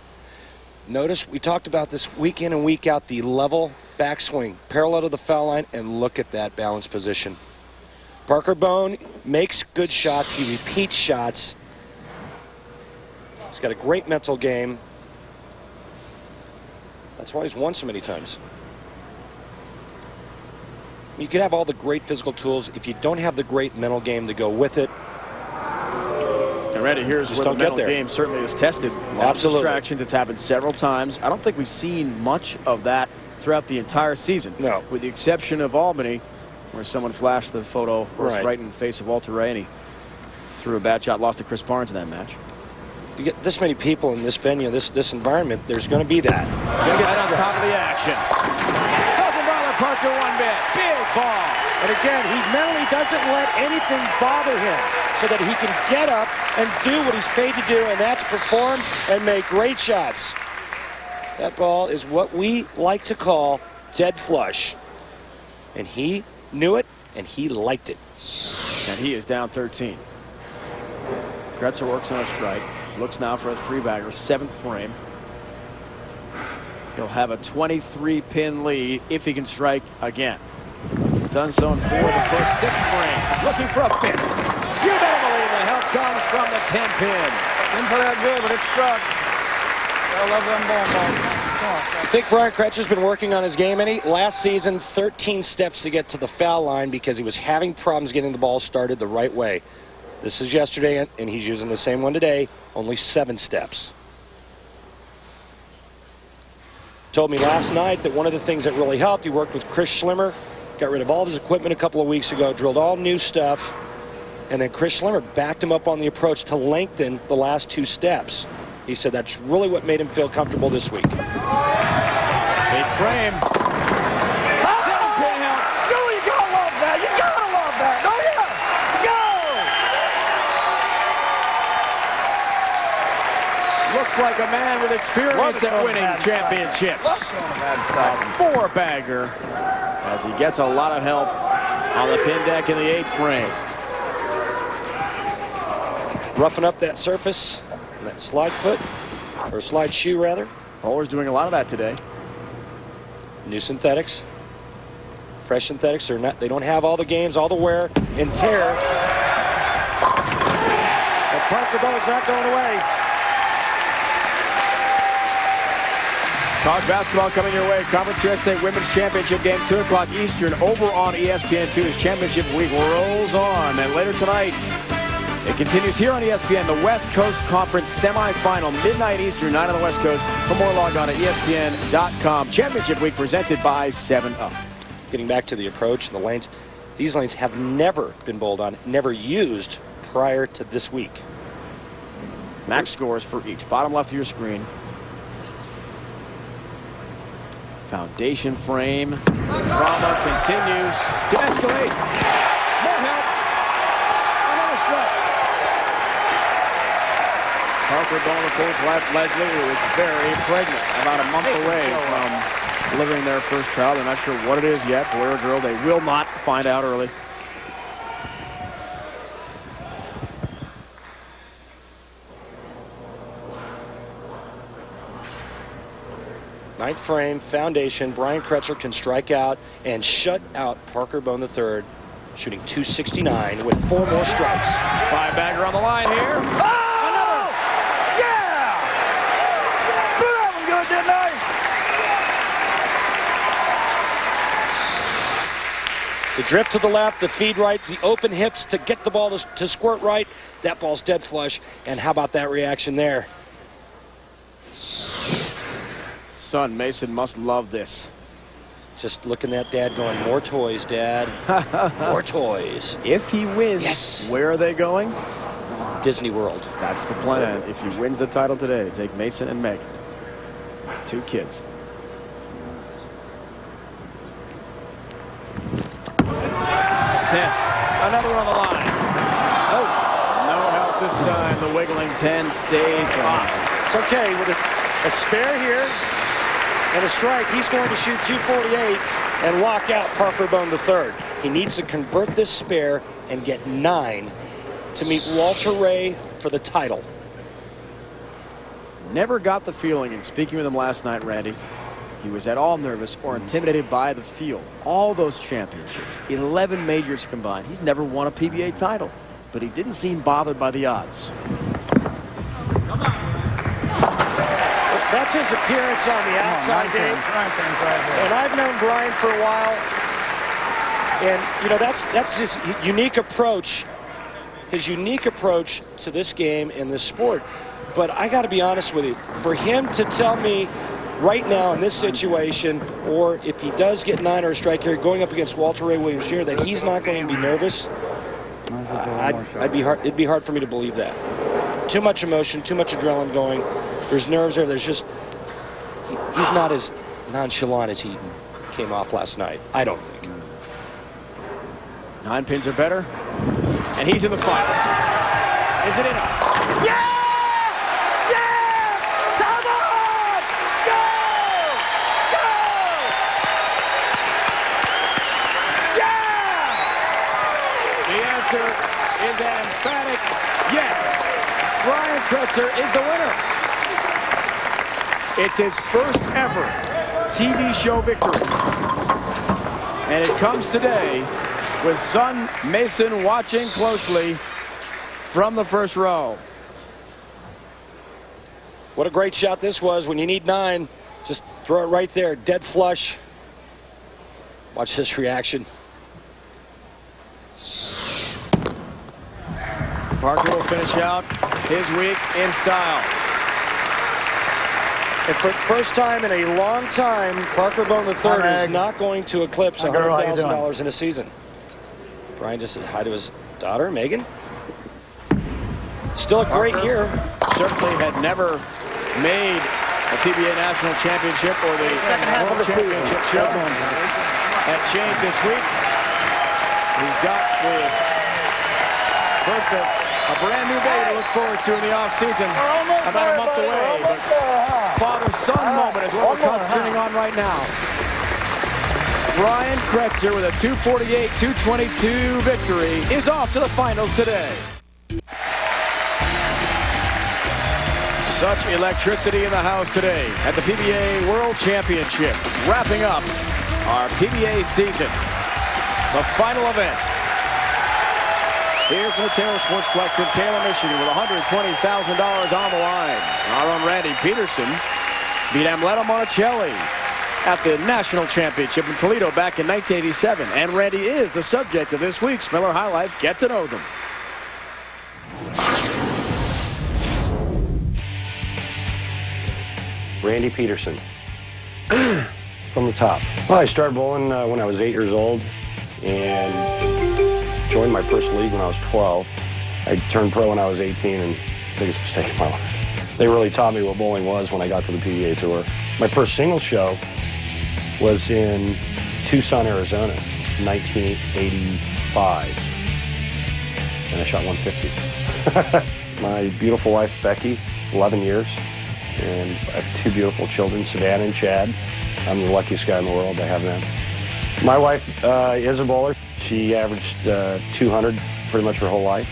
Notice we talked about this week in and week out, the level backswing, parallel to the foul line, and look at that balance position. Parker Bohn makes good shots. He repeats shots. He's got a great mental game. That's why he's won so many times. You can have all the great physical tools. If you don't have the great mental game to go with it, and Randy, here's where the mental game certainly is tested. A lot of distractions. It's happened several times. I don't think we've seen much of that throughout the entire season. No. With the exception of Albany, where someone flashed the photo, of course, right in the face of Walter Ray, and he threw a bad shot, lost to Chris Barnes in that match. You get this many people in this venue, this environment, there's going to be that. Right on top of the action. Doesn't bother Parker one bit. Big ball. And again, he mentally doesn't let anything bother him so that he can get up and do what he's paid to do, and that's perform and make great shots. That ball is what we like to call dead flush. And he knew it, and he liked it. And he is down 13. Kretzer works on a strike. Looks now for a 3-bagger, 7th frame. He'll have a 23-pin lead if he can strike again. He's done so in 4 of the first 6 frames. Looking for a 5th. You better believe the help comes from the 10-pin. Didn't play that good, but it struck. I love them balls. I think Brian Kretzer's been working on his game, any last season, 13 steps to get to the foul line because he was having problems getting the ball started the right way. This is yesterday, and he's using the same one today, only 7 steps. Told me last night that one of the things that really helped, he worked with Chris Schlimmer, got rid of all of his equipment a couple of weeks ago, drilled all new stuff, and then Chris Schlimmer backed him up on the approach to lengthen the last 2 steps. He said that's really what made him feel comfortable this week. 8 frame. 7-pin help. Oh, you gotta love that. You gotta love that. Oh, yeah. Go! Looks like a man with experience at winning championships. A 4-bagger as he gets a lot of help on the pin deck in the 8th frame. Roughing up that surface. That slide foot, or slide shoe rather. Bowler's doing a lot of that today. New synthetics, fresh synthetics. They don't have all the games, all the wear and tear. But Parker Bohn's not going away. College basketball coming your way. Conference USA Women's Championship game, 2 o'clock Eastern, over on ESPN2 as Championship Week rolls on. And later tonight, it continues here on ESPN, the West Coast Conference semifinal, midnight Eastern, 9 on the West Coast. For more, log on to ESPN.com. Championship Week presented by 7-Up. Getting back to the approach and the lanes, these lanes have never been bowled on, never used prior to this week. Max scores for each. Bottom left of your screen. Foundation frame. Drama continues to escalate. More help. Another strike. Parker Bohn, of course, left Leslie, who is very pregnant, about a month away from delivering their first child. They're not sure what it is yet, boy or girl. They will not find out early. Ninth frame, foundation. Brian Kretzer can strike out and shut out Parker Bohn III shooting .269 with 4 more strikes. 5-bagger on the line here. Oh! Yeah! So that one good, didn't I? The drift to the left, the feed right, the open hips to get the ball to squirt right. That ball's dead flush. And how about that reaction there? Son Mason must love this. Just looking at Dad going, more toys, Dad. More toys. If he wins, yes. Where are they going? Disney World. That's the plan. If he wins the title today, to take Mason and Megan. It's 2 kids. 10. Another one on the line. Oh. No help this time. The wiggling 10 stays on. It's okay. With a spare here and a strike, he's going to shoot .248 and lock out Parker Bohn III. He needs to convert this spare and get 9 to meet Walter Ray for the title. Never got the feeling, in speaking with him last night, Randy, he was at all nervous or intimidated by the field. All those championships, 11 majors combined. He's never won a PBA title, but he didn't seem bothered by the odds. That's his appearance on the outside, Dave. And I've known Brian for a while. And, you know, that's his unique approach. His unique approach to this game and this sport. But I got to be honest with you. For him to tell me right now in this situation, or if he does get 9 or a strike here, going up against Walter Ray Williams Jr., that he's not going to be nervous, it'd be hard for me to believe that. Too much emotion, too much adrenaline going. There's nerves there. There's just, he's not as nonchalant as he came off last night, I don't think. 9 pins or better, and he's in the final. Is it enough? Yeah! Yeah! Come on! Go! Go! Yeah! The answer is an emphatic yes. Brian Kretzer is the winner. It's his first ever TV show victory. And it comes today with son Mason watching closely from the first row. What a great shot this was. When you need 9, just throw it right there, dead flush. Watch this reaction. Parker will finish out his week in style. And for the first time in a long time, Parker Bohn III is not going to eclipse $100,000 in a season. Brian just said hi to his daughter, Megan. Still a great year. Certainly had never made a PBA National Championship or the World Championship show. That changed this week. He's got with birth of a brand new baby to look forward to in the off-season. About a month away, but father-son moment is what we're concentrating on right now. Brian Kretzer with a 248-222 victory is off to the finals today. Such electricity in the house today at the PBA World Championship, wrapping up our PBA season. The final event here from the Taylor Sportsplex in Taylor, Michigan, with $120,000 on the line. Our own Randy Peterson beat Amleto Monticelli at the National Championship in Toledo back in 1987. And Randy is the subject of this week's Miller High Life Get to Know Them. Randy Peterson. From the top. Well, I started bowling when I was 8 years old and joined my first league when I was 12. I turned pro when I was 18, and biggest mistake of my life. They really taught me what bowling was when I got to the PBA Tour. My first single show was in Tucson, Arizona, 1985. And I shot 150. My beautiful wife, Becky, 11 years. And I have 2 beautiful children, Savannah and Chad. I'm the luckiest guy in the world to have them. My wife is a bowler. She averaged 200 pretty much her whole life.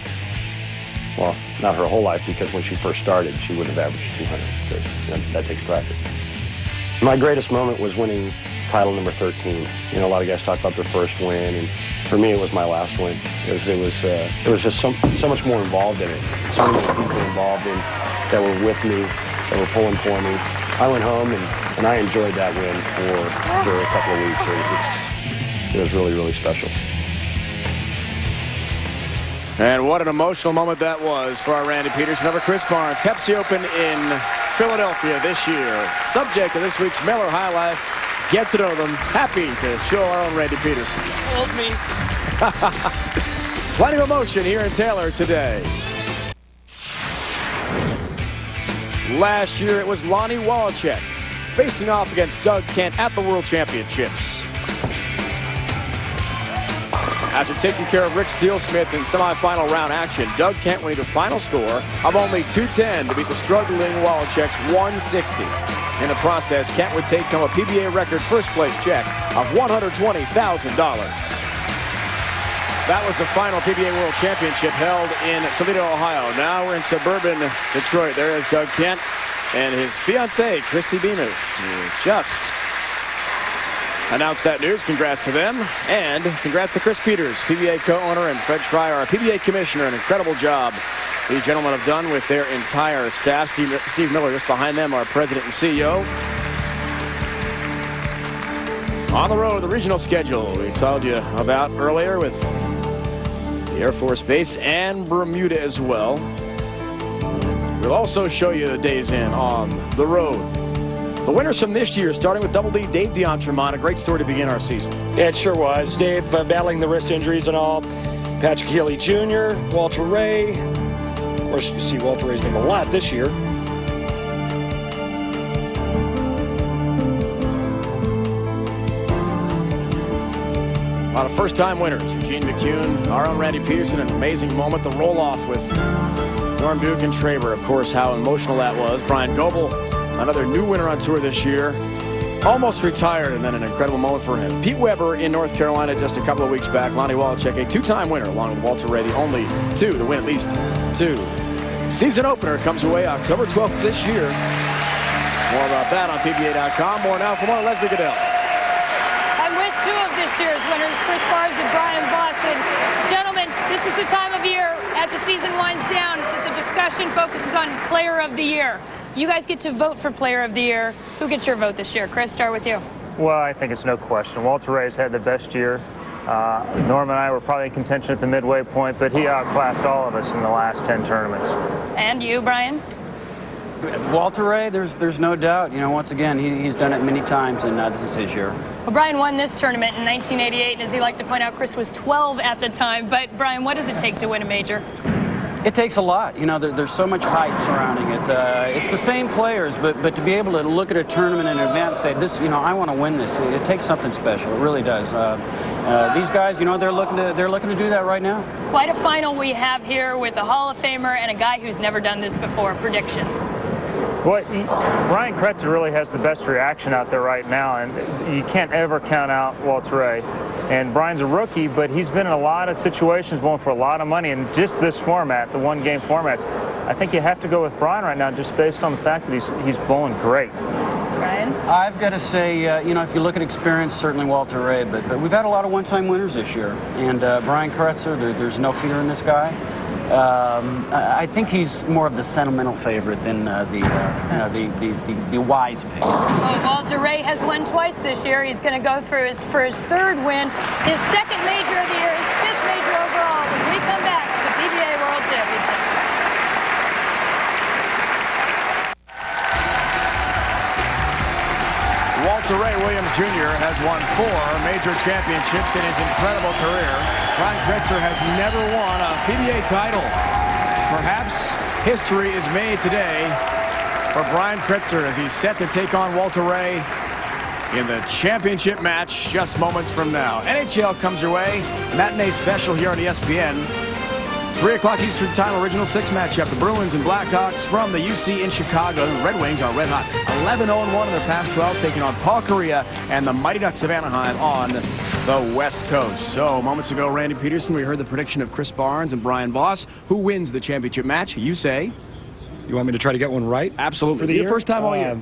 Well, not her whole life, because when she first started, she would have averaged 200. Because that takes practice. My greatest moment was winning title number 13. You know, a lot of guys talk about their first win, and for me, it was my last win. There was just so much more involved in it. So many more people involved that were with me, that were pulling for me. I went home and I enjoyed that win for a couple of weeks. It was really, really special. And what an emotional moment that was for our Randy Peterson over Chris Barnes. Pepsi Open in Philadelphia this year. Subject of this week's Miller High Life. Get to know them. Happy to show our own Randy Peterson. Hold me. Plenty of emotion here in Taylor today. Last year it was Lonnie Wallachek facing off against Doug Kent at the World Championships. After taking care of Rick Steelsmith in semifinal round action, Doug Kent winning the final score of only 210 to beat the struggling Wallachek's 160. In the process, Kent would take home a PBA record first place check of $120,000. That was the final PBA World Championship held in Toledo, Ohio. Now we're in suburban Detroit. There is Doug Kent and his fiancée, Chrissy Beamish, who just announced that news. Congrats to them. And congrats to Chris Peters, PBA co-owner, and Fred Schreier, our PBA commissioner. An incredible job these gentlemen have done with their entire staff. Steve Miller just behind them, our president and CEO. On the road, the regional schedule we told you about earlier with the Air Force Base and Bermuda as well. We'll also show you the days in on the road. The winners from this year, starting with Double D, Dave DeEntremont. A great story to begin our season. Yeah, it sure was. Dave battling the wrist injuries and all. Patrick Healy Jr., Walter Ray. Of course, you see Walter Ray's name a lot this year. A lot of first-time winners. Eugene McCune, our own Randy Peterson, an amazing moment. The roll-off with Norm Duke and Traber. Of course, how emotional that was. Brian Goebel, another new winner on tour this year. Almost retired, and then an incredible moment for him. Pete Weber in North Carolina just a couple of weeks back. Lonnie Wallachek, a two-time winner, along with Walter Ray, the only two to win at least two. Season opener comes away October 12th this year. More about that on PBA.com. More now from Leslie Goodell. I'm with two of this year's winners, Chris Barnes and Brian Boss. And gentlemen, this is the time of year, as the season winds down, that the discussion focuses on Player of the Year. You guys get to vote for Player of the Year. Who gets your vote this year? Chris, start with you. Well, I think it's no question. Walter Ray's had the best year. Norm and I were probably in contention at the midway point, but he outclassed all of us in the last 10 tournaments. And you, Brian? Walter Ray, there's no doubt. You know, once again, he's done it many times, and this is his year. Well, Brian won this tournament in 1988, and as he liked to point out, Chris was 12 at the time. But, Brian, what does it take to win a major? It takes a lot. You know, there's so much hype surrounding it. It's the same players, but to be able to look at a tournament in advance and say, this, you know, I want to win this. It takes something special. It really does. These guys, you know, they're looking to do that right now. Quite a final we have here with a Hall of Famer and a guy who's never done this before. Predictions. Well, Brian Kretzer really has the best reaction out there right now, and you can't ever count out Walter Ray. And Brian's a rookie, but he's been in a lot of situations bowling for a lot of money, and just this format, the one-game formats, I think you have to go with Brian right now just based on the fact that he's bowling great. Brian? I've got to say, you know, if you look at experience, certainly Walter Ray, but we've had a lot of one-time winners this year. And Brian Kretzer, there's no fear in this guy. I think he's more of the sentimental favorite than the wise pick. Well, Walter Ray has won twice this year. He's going to go through for his third win, his second major of the year, his fifth major overall. When we come back to the PBA World Championships. Walter Ray Williams Jr. has won 4 major championships in his incredible career. Brian Kretzer has never won a PBA title. Perhaps history is made today for Brian Kretzer as he's set to take on Walter Ray in the championship match just moments from now. NHL comes your way. Matinee special here on ESPN. 3 o'clock Eastern Time, original 6 matchup. The Bruins and Blackhawks from the UC in Chicago. The Red Wings are red hot. 11-0-1 in their past 12, taking on Paul Kariya and the Mighty Ducks of Anaheim on the West Coast. So, moments ago, Randy Peterson, we heard the prediction of Chris Barnes and Brian Boss. Who wins the championship match? You say? You want me to try to get one right? Absolutely. For the Your first time all year.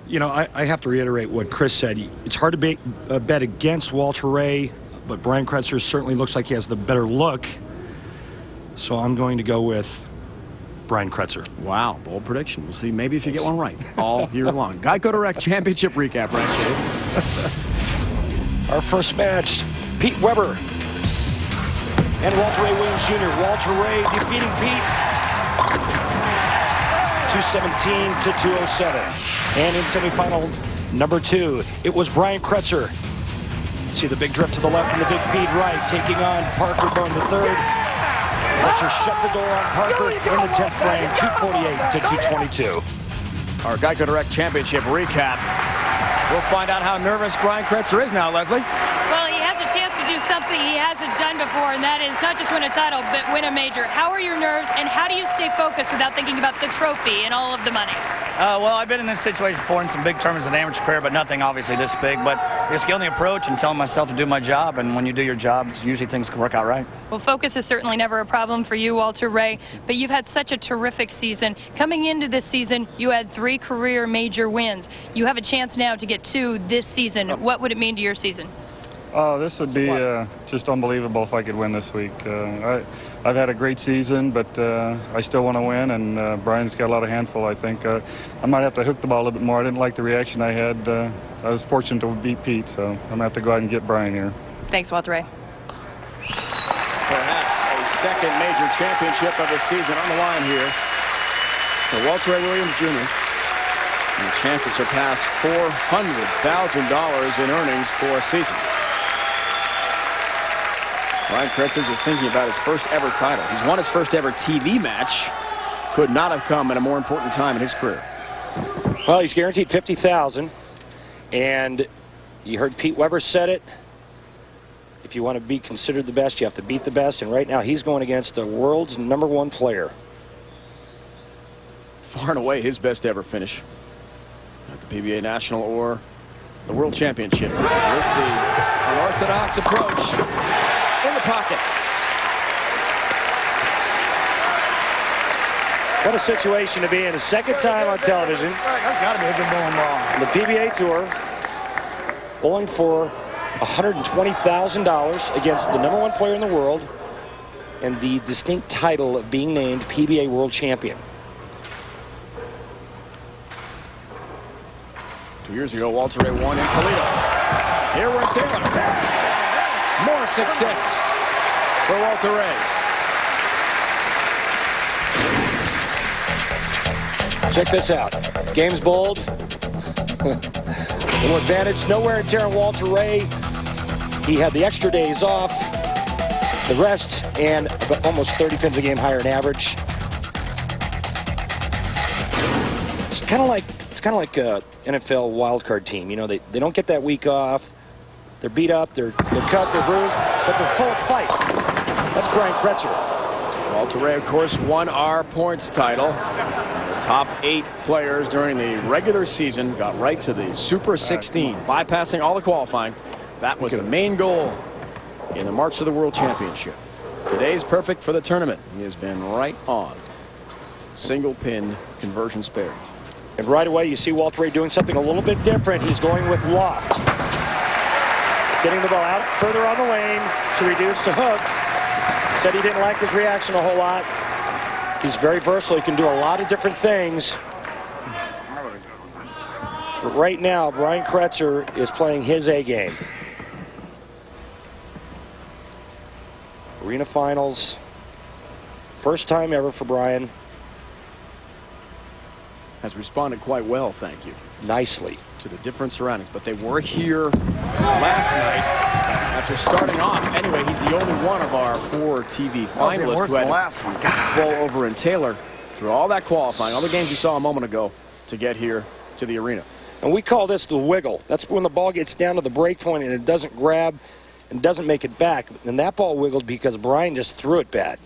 You know, I have to reiterate what Chris said. It's hard to bet against Walter Ray, but Brian Kretzer certainly looks like he has the better look. So I'm going to go with Brian Kretzer. Wow, bold prediction. We'll see maybe if you get one right all year long. Geico Direct Championship recap, right, Dave? Our first match, Pete Weber and Walter Ray Williams Jr. Walter Ray defeating Pete 217 to 207. And in semifinal number 2, it was Brian Kretzer. See the big drift to the left and the big feed right, taking on Parker Bohn III. Kretzer shut the door on Parker in the 10th frame, 248 to 222. Our Geico Direct Championship recap. We'll find out how nervous Brian Kretzer is now, Leslie. Well, he has a chance to do something he hasn't done before, and that is not just win a title, but win a major. How are your nerves, and how do you stay focused without thinking about the trophy and all of the money? Well, I've been in this situation before in some big tournaments in amateur career, but nothing obviously this big. But just getting the approach and telling myself to do my job, and when you do your job, usually things can work out right. Well, focus is certainly never a problem for you, Walter Ray, but you've had such a terrific season. Coming into this season, you had 3 career major wins. You have a chance now to get 2 this season. What would it mean to your season? Oh, this would be just unbelievable if I could win this week. I've had a great season, but I still want to win, and Brian's got a lot of handful, I think. I might have to hook the ball a little bit more. I didn't like the reaction I had. I was fortunate to beat Pete, so I'm going to have to go out and get Brian here. Thanks, Walter Ray. Perhaps a second major championship of the season on the line here for Walter Ray Williams Jr. And a chance to surpass $400,000 in earnings for a season. Brian Kretzer is thinking about his first ever title. He's won his first ever TV match. Could not have come at a more important time in his career. Well, he's guaranteed $50,000, and you heard Pete Weber said it. If you want to be considered the best, you have to beat the best, and right now he's going against the world's #1 player. Far and away his best ever finish at the PBA National or the World Championship. With the unorthodox approach in the pocket. What a situation to be in. A second time on television. That's got to be a good bowling ball. The PBA Tour, bowling for $120,000 against the #1 player in the world and the distinct title of being named PBA World Champion. 2 years ago, Walter Ray won in Toledo. Here we're in Taylor. More success for Walter Ray. Check this out. Games bowled. Little advantage. No wear and tear on Walter Ray. He had the extra days off. The rest, and almost 30 pins a game higher than average. It's kind of like a NFL wildcard team. You know, they don't get that week off. They're beat up, they're cut, they're bruised, but they're full of fight. That's Brian Kretzer. Walter Ray, of course, won our points title. The top 8 players during the regular season got right to the Super 16, bypassing all the qualifying. That was the main goal in the March to the World Championship. Today's perfect for the tournament. He has been right on. Single pin conversion spared. And right away, you see Walter Ray doing something a little bit different. He's going with loft. Getting the ball out further on the lane to reduce the hook. Said he didn't like his reaction a whole lot. He's very versatile. He can do a lot of different things. But right now, Brian Kretzer is playing his A game. Arena finals. First time ever for Brian. Has responded quite well, thank you. Nicely. To the different surroundings, but they were here last night after starting off. Anyway, he's the only one of our 4 TV finalists who had a bowl over in Taylor through all that qualifying, all the games you saw a moment ago to get here to the arena. And we call this the wiggle. That's when the ball gets down to the break point and it doesn't grab and doesn't make it back. And that ball wiggled because Brian just threw it bad.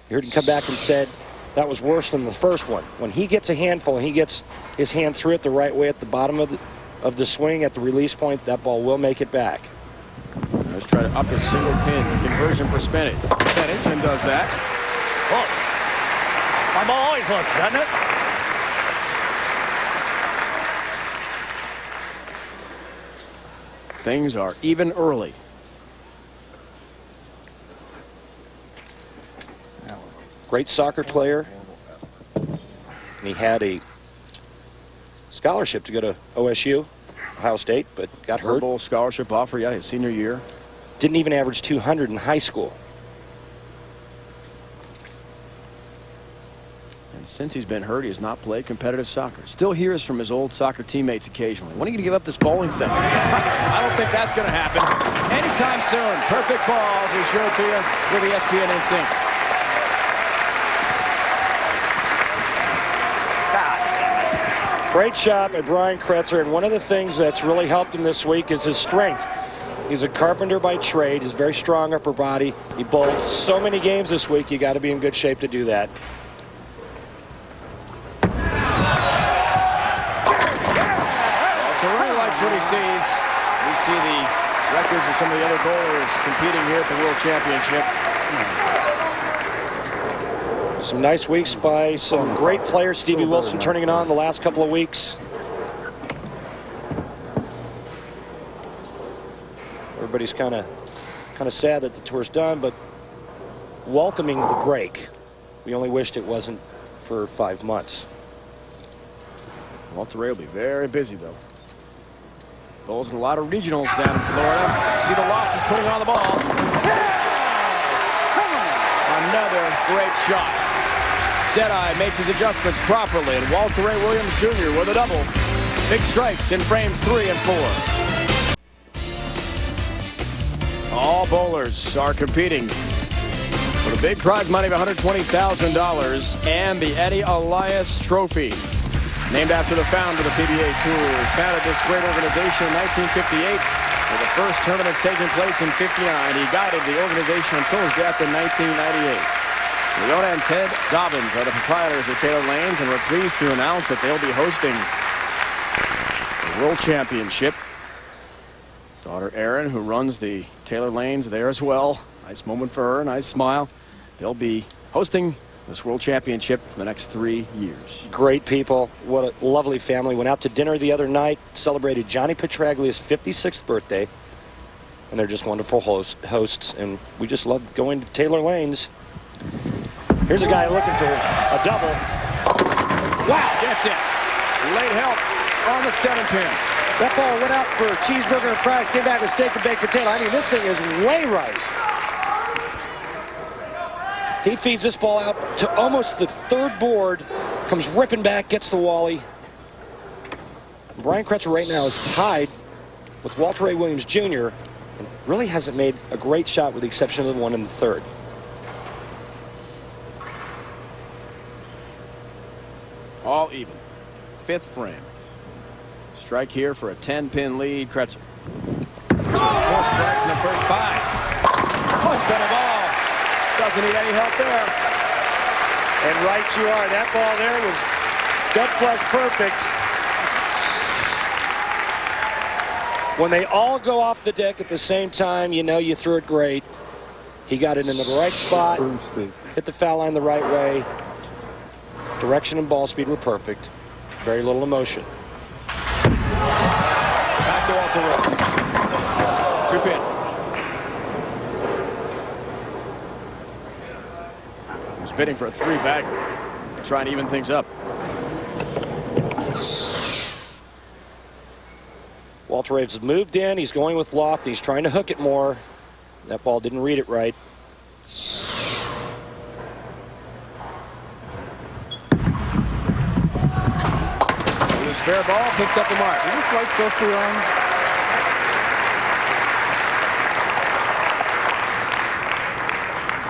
You heard him come back and said that was worse than the first one. When he gets a handful and he gets his hand through it the right way at the bottom of the swing at the release point, that ball will make it back. Let's try to up his single pin conversion percentage and does that. Oh, my ball always hooks, doesn't it? Things are even early great soccer player. And he had a scholarship to go to OSU, Ohio State, but got hurt. Verbal scholarship offer, yeah, his senior year. Didn't even average 200 in high school. And since he's been hurt, he has not played competitive soccer. Still hears from his old soccer teammates occasionally. When are you going to give up this bowling thing? I don't think that's going to happen anytime soon. Perfect ball, as we show it to you with the ESPN Instinct. Great shot by Brian Kretzer, and one of the things that's really helped him this week is his strength. He's a carpenter by trade. He's very strong upper body. He bowled so many games this week, you got to be in good shape to do that. Terrain likes what he sees. We see the records of some of the other bowlers competing here at the World Championship. Some nice weeks by some great players. Stevie Wilson turning it on the last couple of weeks. Everybody's kind of sad that the tour's done, but welcoming the break. We only wished it wasn't for 5 months. Walter Ray will be very busy, though. Bowls in a lot of regionals down in Florida. You see the loft is putting on the ball. Another great shot. Deadeye makes his adjustments properly, and Walter Ray Williams Jr. with a double. Big strikes in frames 3 and 4. All bowlers are competing for the big prize money of $120,000 and the Eddie Elias Trophy. Named after the founder of the PBA Tour, founded this great organization in 1958, with the first tournaments taking place in '59. He guided the organization until his death in 1998. Leona and Ted Dobbins are the proprietors of Taylor Lanes, and we're pleased to announce that they'll be hosting the World Championship. Daughter Erin, who runs the Taylor Lanes, there as well. Nice moment for her, nice smile. They'll be hosting this World Championship for the next 3 years. Great people. What a lovely family. Went out to dinner the other night, celebrated Johnny Petraglia's 56th birthday. And they're just wonderful hosts, and we just love going to Taylor Lanes. Here's a guy looking for a double. Wow, gets it. Late help on the 7-pin. That ball went out for cheeseburger and fries, came back with steak and baked potato. I mean, this thing is way right. He feeds this ball out to almost the third board, comes ripping back, gets the wally. Brian Kretzer right now is tied with Walter Ray Williams Jr. and really hasn't made a great shot with the exception of the one in the third. All even. 5th frame. Strike here for a 10-pin lead. Kretzer. 4 strikes in the first 5. Much better ball. Doesn't need any help there. And right you are. That ball there was gut flush perfect. When they all go off the deck at the same time, you know you threw it great. He got it in the right spot, hit the foul line the right way. Direction and ball speed were perfect. Very little emotion. Back to Walter Ray. 2-pin. He's bidding for a 3-bagger. Trying to even things up. Walter Rave's moved in. He's going with loft. He's trying to hook it more. That ball didn't read it right. Spare ball picks up the mark. Is this light supposed to be on?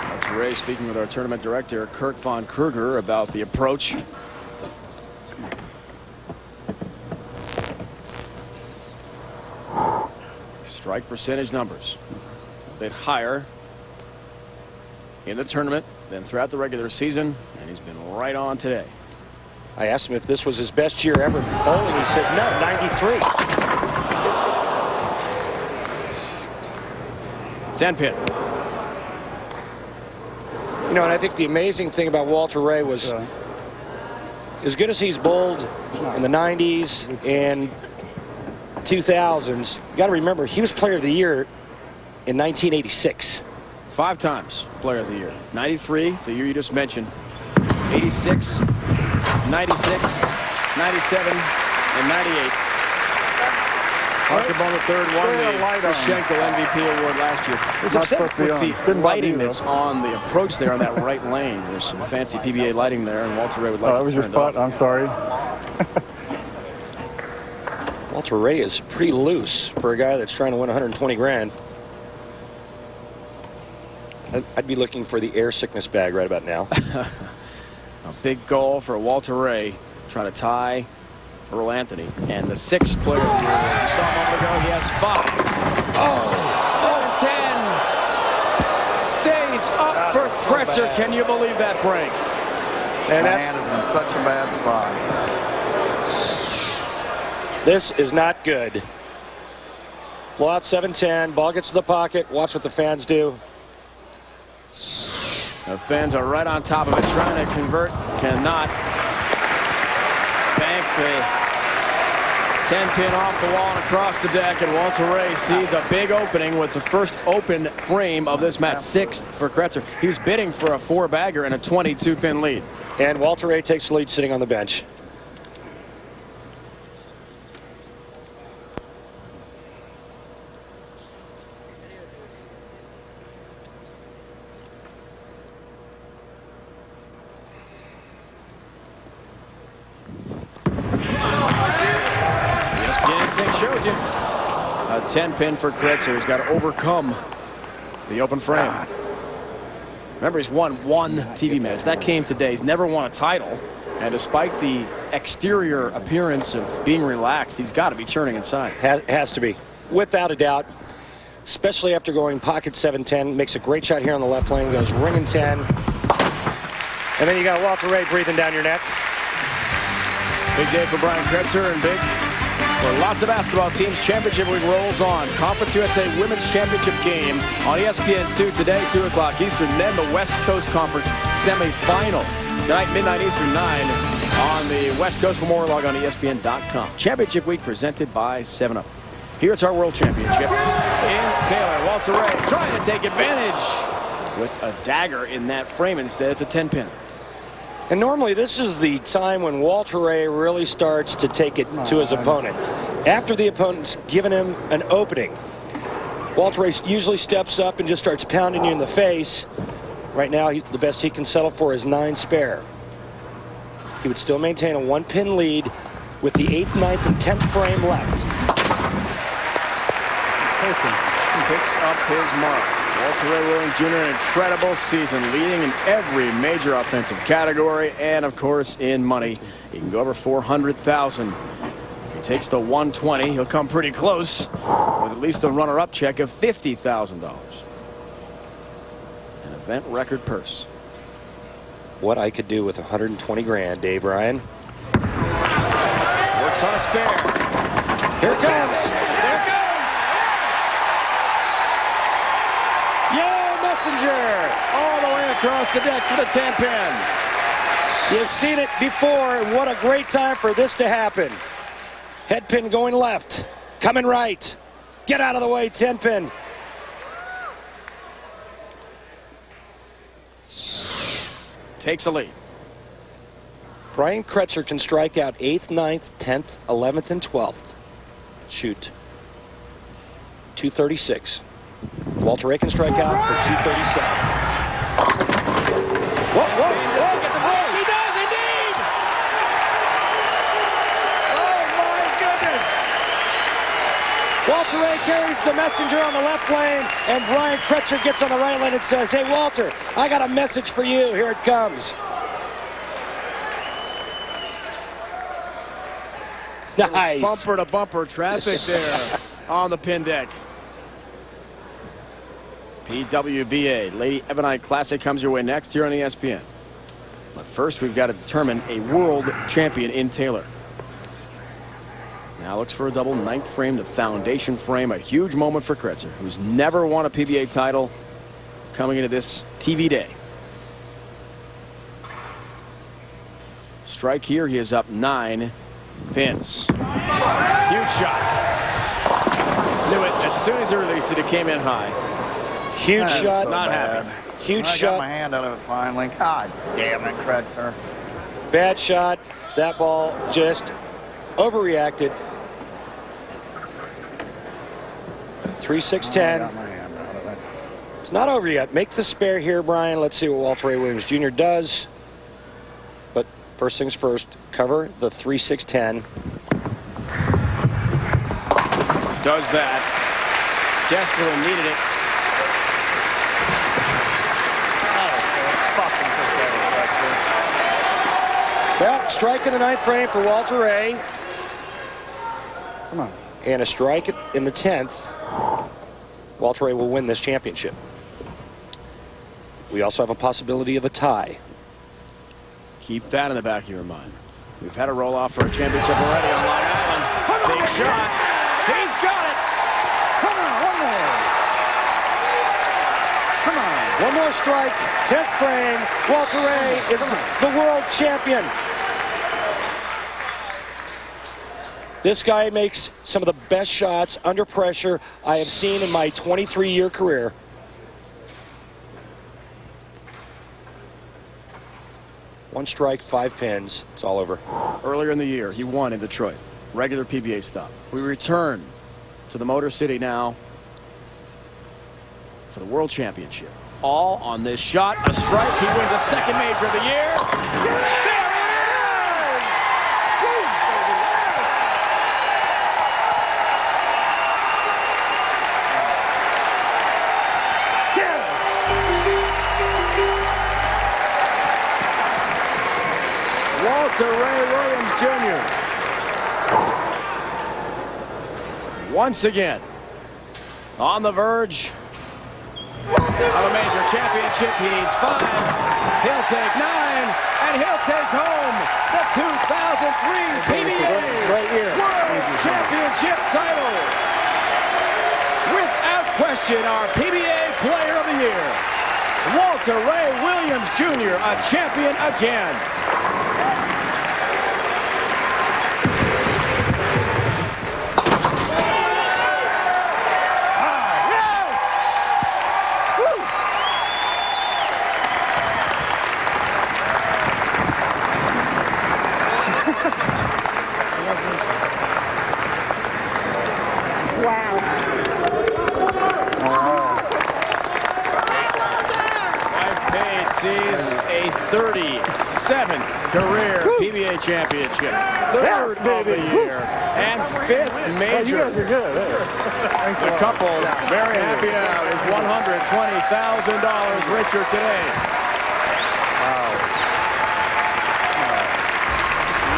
That's Ray speaking with our tournament director, Kirk Von Kruger, about the approach. Strike percentage numbers a bit higher in the tournament than throughout the regular season, and he's been right on today. I asked him if this was his best year ever for bowling. He said no, 93. 10-pin. You know, and I think the amazing thing about Walter Ray was as good as he's bowled in the 90s and 2000s, you got to remember he was player of the year in 1986. 5 times Player of the Year. 93, the year you just mentioned. 86, 96, 97, and 98. Parker Bohn III won the Schenkel MVP award last year. It's upset with the lighting that's on the approach there on that right lane. There's some fancy PBA lighting there, and Walter Ray would like to turn it off. That was your spot. I'm sorry. Walter Ray is pretty loose for a guy that's trying to win 120 grand. I'd be looking for the air sickness bag right about now. A big goal for Walter Ray, trying to tie Earl Anthony. And the 6th Player of the Year, as you saw a moment ago, he has 5. Oh, 7-10. Stays up for Kretzer. Can you believe that break? And that man is in such a bad spot. This is not good. Blowout 7-10. Ball gets to the pocket. Watch what the fans do. The fans are right on top of it, trying to convert. Cannot. Bank the 10-pin off the wall and across the deck, and Walter Ray sees a big opening with the first open frame of this match. 6th for Kretzer. He was bidding for a 4-bagger and a 22-pin lead. And Walter Ray takes the lead sitting on the bench. Shows you a 10-pin for Kretzer. He's got to overcome the open frame. Remember, he's won 1 TV match. That came today. He's never won a title. And despite the exterior appearance of being relaxed, he's got to be churning inside. Has to be, without a doubt. Especially after going pocket 7-10. Makes a great shot here on the left lane. Goes ringing 10. And then you got Walter Ray breathing down your neck. Big day for Brian Kretzer and big for lots of basketball teams. Championship week rolls on. Conference USA Women's Championship game on ESPN2 today, 2 o'clock Eastern. Then the West Coast Conference semifinal tonight, midnight Eastern, 9 on the West Coast. For more, log on ESPN.com. Championship week presented by 7-Up. Here it's our World Championship in Taylor. Walter Ray trying to take advantage with a dagger in that frame. Instead, it's a 10-pin. And normally this is the time when Walter Ray really starts to take it to his opponent. After the opponent's given him an opening, Walter Ray usually steps up and just starts pounding you in the face. Right now, the best he can settle for is 9 spare. He would still maintain a 1-pin lead with the 8th, 9th, and 10th frame left. Picks up his mark. Walter Ray Williams Jr., an incredible season, leading in every major offensive category and, of course, in money. He can go over $400,000. If he takes the 120, he'll come pretty close with at least a runner-up check of $50,000. An event record purse. What I could do with 120 grand, Dave Ryan. Works on a spare. Here it comes. There it goes. Messenger all the way across the deck for the 10-pin. You've seen it before, and what a great time for this to happen. Head pin going left, coming right. Get out of the way, 10-pin. Takes a lead. Brian Kretzer can strike out 8th, 9th, 10th, 11th, and 12th. Shoot. 236. Walter Ray can strike out for 237. Whoa, whoa, whoa. Get the break. He does indeed. Oh, my goodness. Walter Ray carries the messenger on the left lane, and Brian Kretzer gets on the right lane and says, hey, Walter, I got a message for you. Here it comes. Nice. Bumper to bumper traffic there on the pin deck. PWBA Lady Ebonite Classic comes your way next here on ESPN. But first, we've got to determine a world champion in Taylor. Now looks for a double 9th frame, the foundation frame. A huge moment for Kretzer, who's never won a PBA title coming into this TV day. Strike here, he is up 9 pins. Huge shot. Knew it as soon as he released it, it came in high. Huge shot. So Not bad. happy. Huge I shot. got my hand out of it finally. God damn it, Kretzer. Bad shot. That ball just overreacted. 3-6-10. got my hand out of it. It's not over yet. Make the spare here, Brian. Let's see what Walter Ray Williams Jr. does. But first things first, cover the 3-6-10. Does that. Desperately needed it. Well, strike in the 9th frame for Walter Ray. Come on. And a strike in the 10th. Walter Ray will win this championship. We also have a possibility of a tie. Keep that in the back of your mind. We've had a roll-off for a championship already on Long Island. Big shot. He's got it. Come on, one more. Come on. One more strike, 10th frame. Walter Ray is the world champion. This guy makes some of the best shots under pressure I have seen in my 23-year career. One strike, 5 pins. It's all over. Earlier in the year, he won in Detroit. Regular PBA stop. We return to the Motor City now for the World Championship. All on this shot. A strike. He wins a second major of the year. There it is! Walter Ray Williams Jr. once again on the verge of a major championship. He needs 5. He'll take 9, and he'll take home the 2003 PBA World Championship title. Without question, our PBA Player of the Year, Walter Ray Williams Jr., a champion again. Sees a 37th career PBA championship, 3rd of the year, and 5th major. The couple very happy now is $120,000 richer today.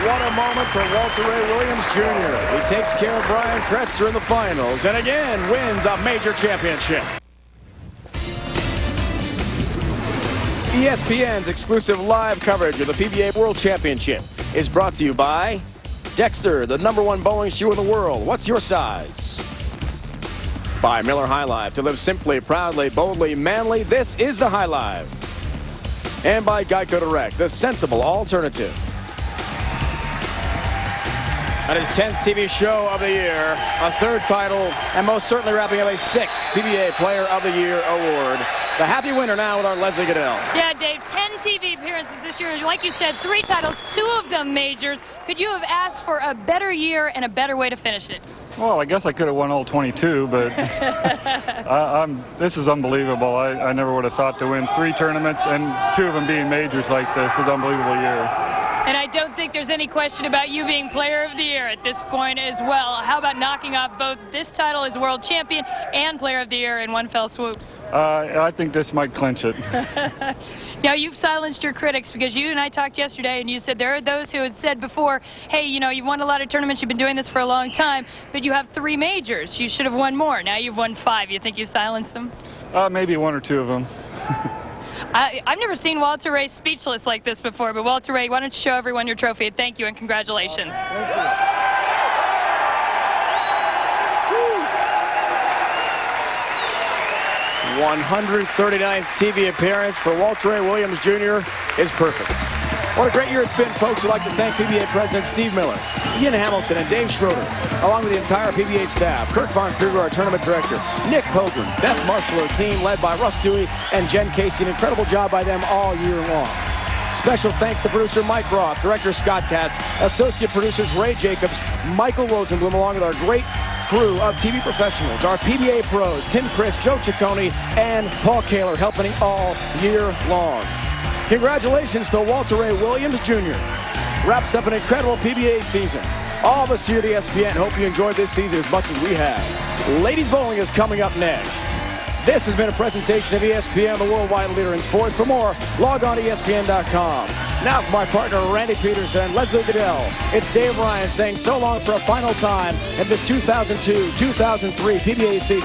What a moment for Walter Ray Williams Jr. He takes care of Brian Kretzer in the finals and again wins a major championship. ESPN's exclusive live coverage of the PBA World Championship is brought to you by Dexter, the #1 bowling shoe in the world. What's your size? By Miller High Life. To live simply, proudly, boldly, manly, this is the High Life. And by Geico Direct, the sensible alternative. That is 10th TV show of the year, a 3rd title, and most certainly wrapping up a 6th PBA Player of the Year award. The happy winner now with our Leslie Goodell. Yeah, Dave, 10 TV appearances this year. Like you said, 3 titles, 2 of them majors. Could you have asked for a better year and a better way to finish it? Well, I guess I could have won all 22, but this is unbelievable. I never would have thought to win 3 tournaments, and 2 of them being majors like this is an unbelievable year. And I don't think there's any question about you being Player of the Year at this point as well. How about knocking off both this title as World Champion and Player of the Year in one fell swoop? I think this might clinch it. Now, you've silenced your critics because you and I talked yesterday and you said there are those who had said before, hey, you know, you've won a lot of tournaments, you've been doing this for a long time, but you have 3 majors. You should have won more. Now you've won 5. You think you've silenced them? Maybe 1 or 2 of them. I've never seen Walter Ray speechless like this before, but Walter Ray, why don't you show everyone your trophy? Thank you and congratulations. Thank you. 139th TV appearance for Walter Ray Williams Jr. is perfect. What a great year it's been, folks. We'd like to thank PBA President Steve Miller, Ian Hamilton, and Dave Schroeder, along with the entire PBA staff, Kurt Von Kruger, our tournament director, Nick Hogan, Beth Marshall, our team led by Russ Dewey and Jen Casey. An incredible job by them all year long. Special thanks to producer Mike Roth, director Scott Katz, associate producers Ray Jacobs, Michael Rosenblum, along with our great crew of TV professionals, our PBA pros, Tim Chris, Joe Ciccone, and Paul Kaler, helping all year long. Congratulations to Walter Ray Williams Jr. Wraps up an incredible PBA season. All of us here at ESPN hope you enjoyed this season as much as we have. Ladies bowling is coming up next. This has been a presentation of ESPN, the worldwide leader in sports. For more, log on to ESPN.com. Now for my partner, Randy Peterson and Leslie Goodell, it's Dave Ryan saying so long for a final time in this 2002-2003 PBA season.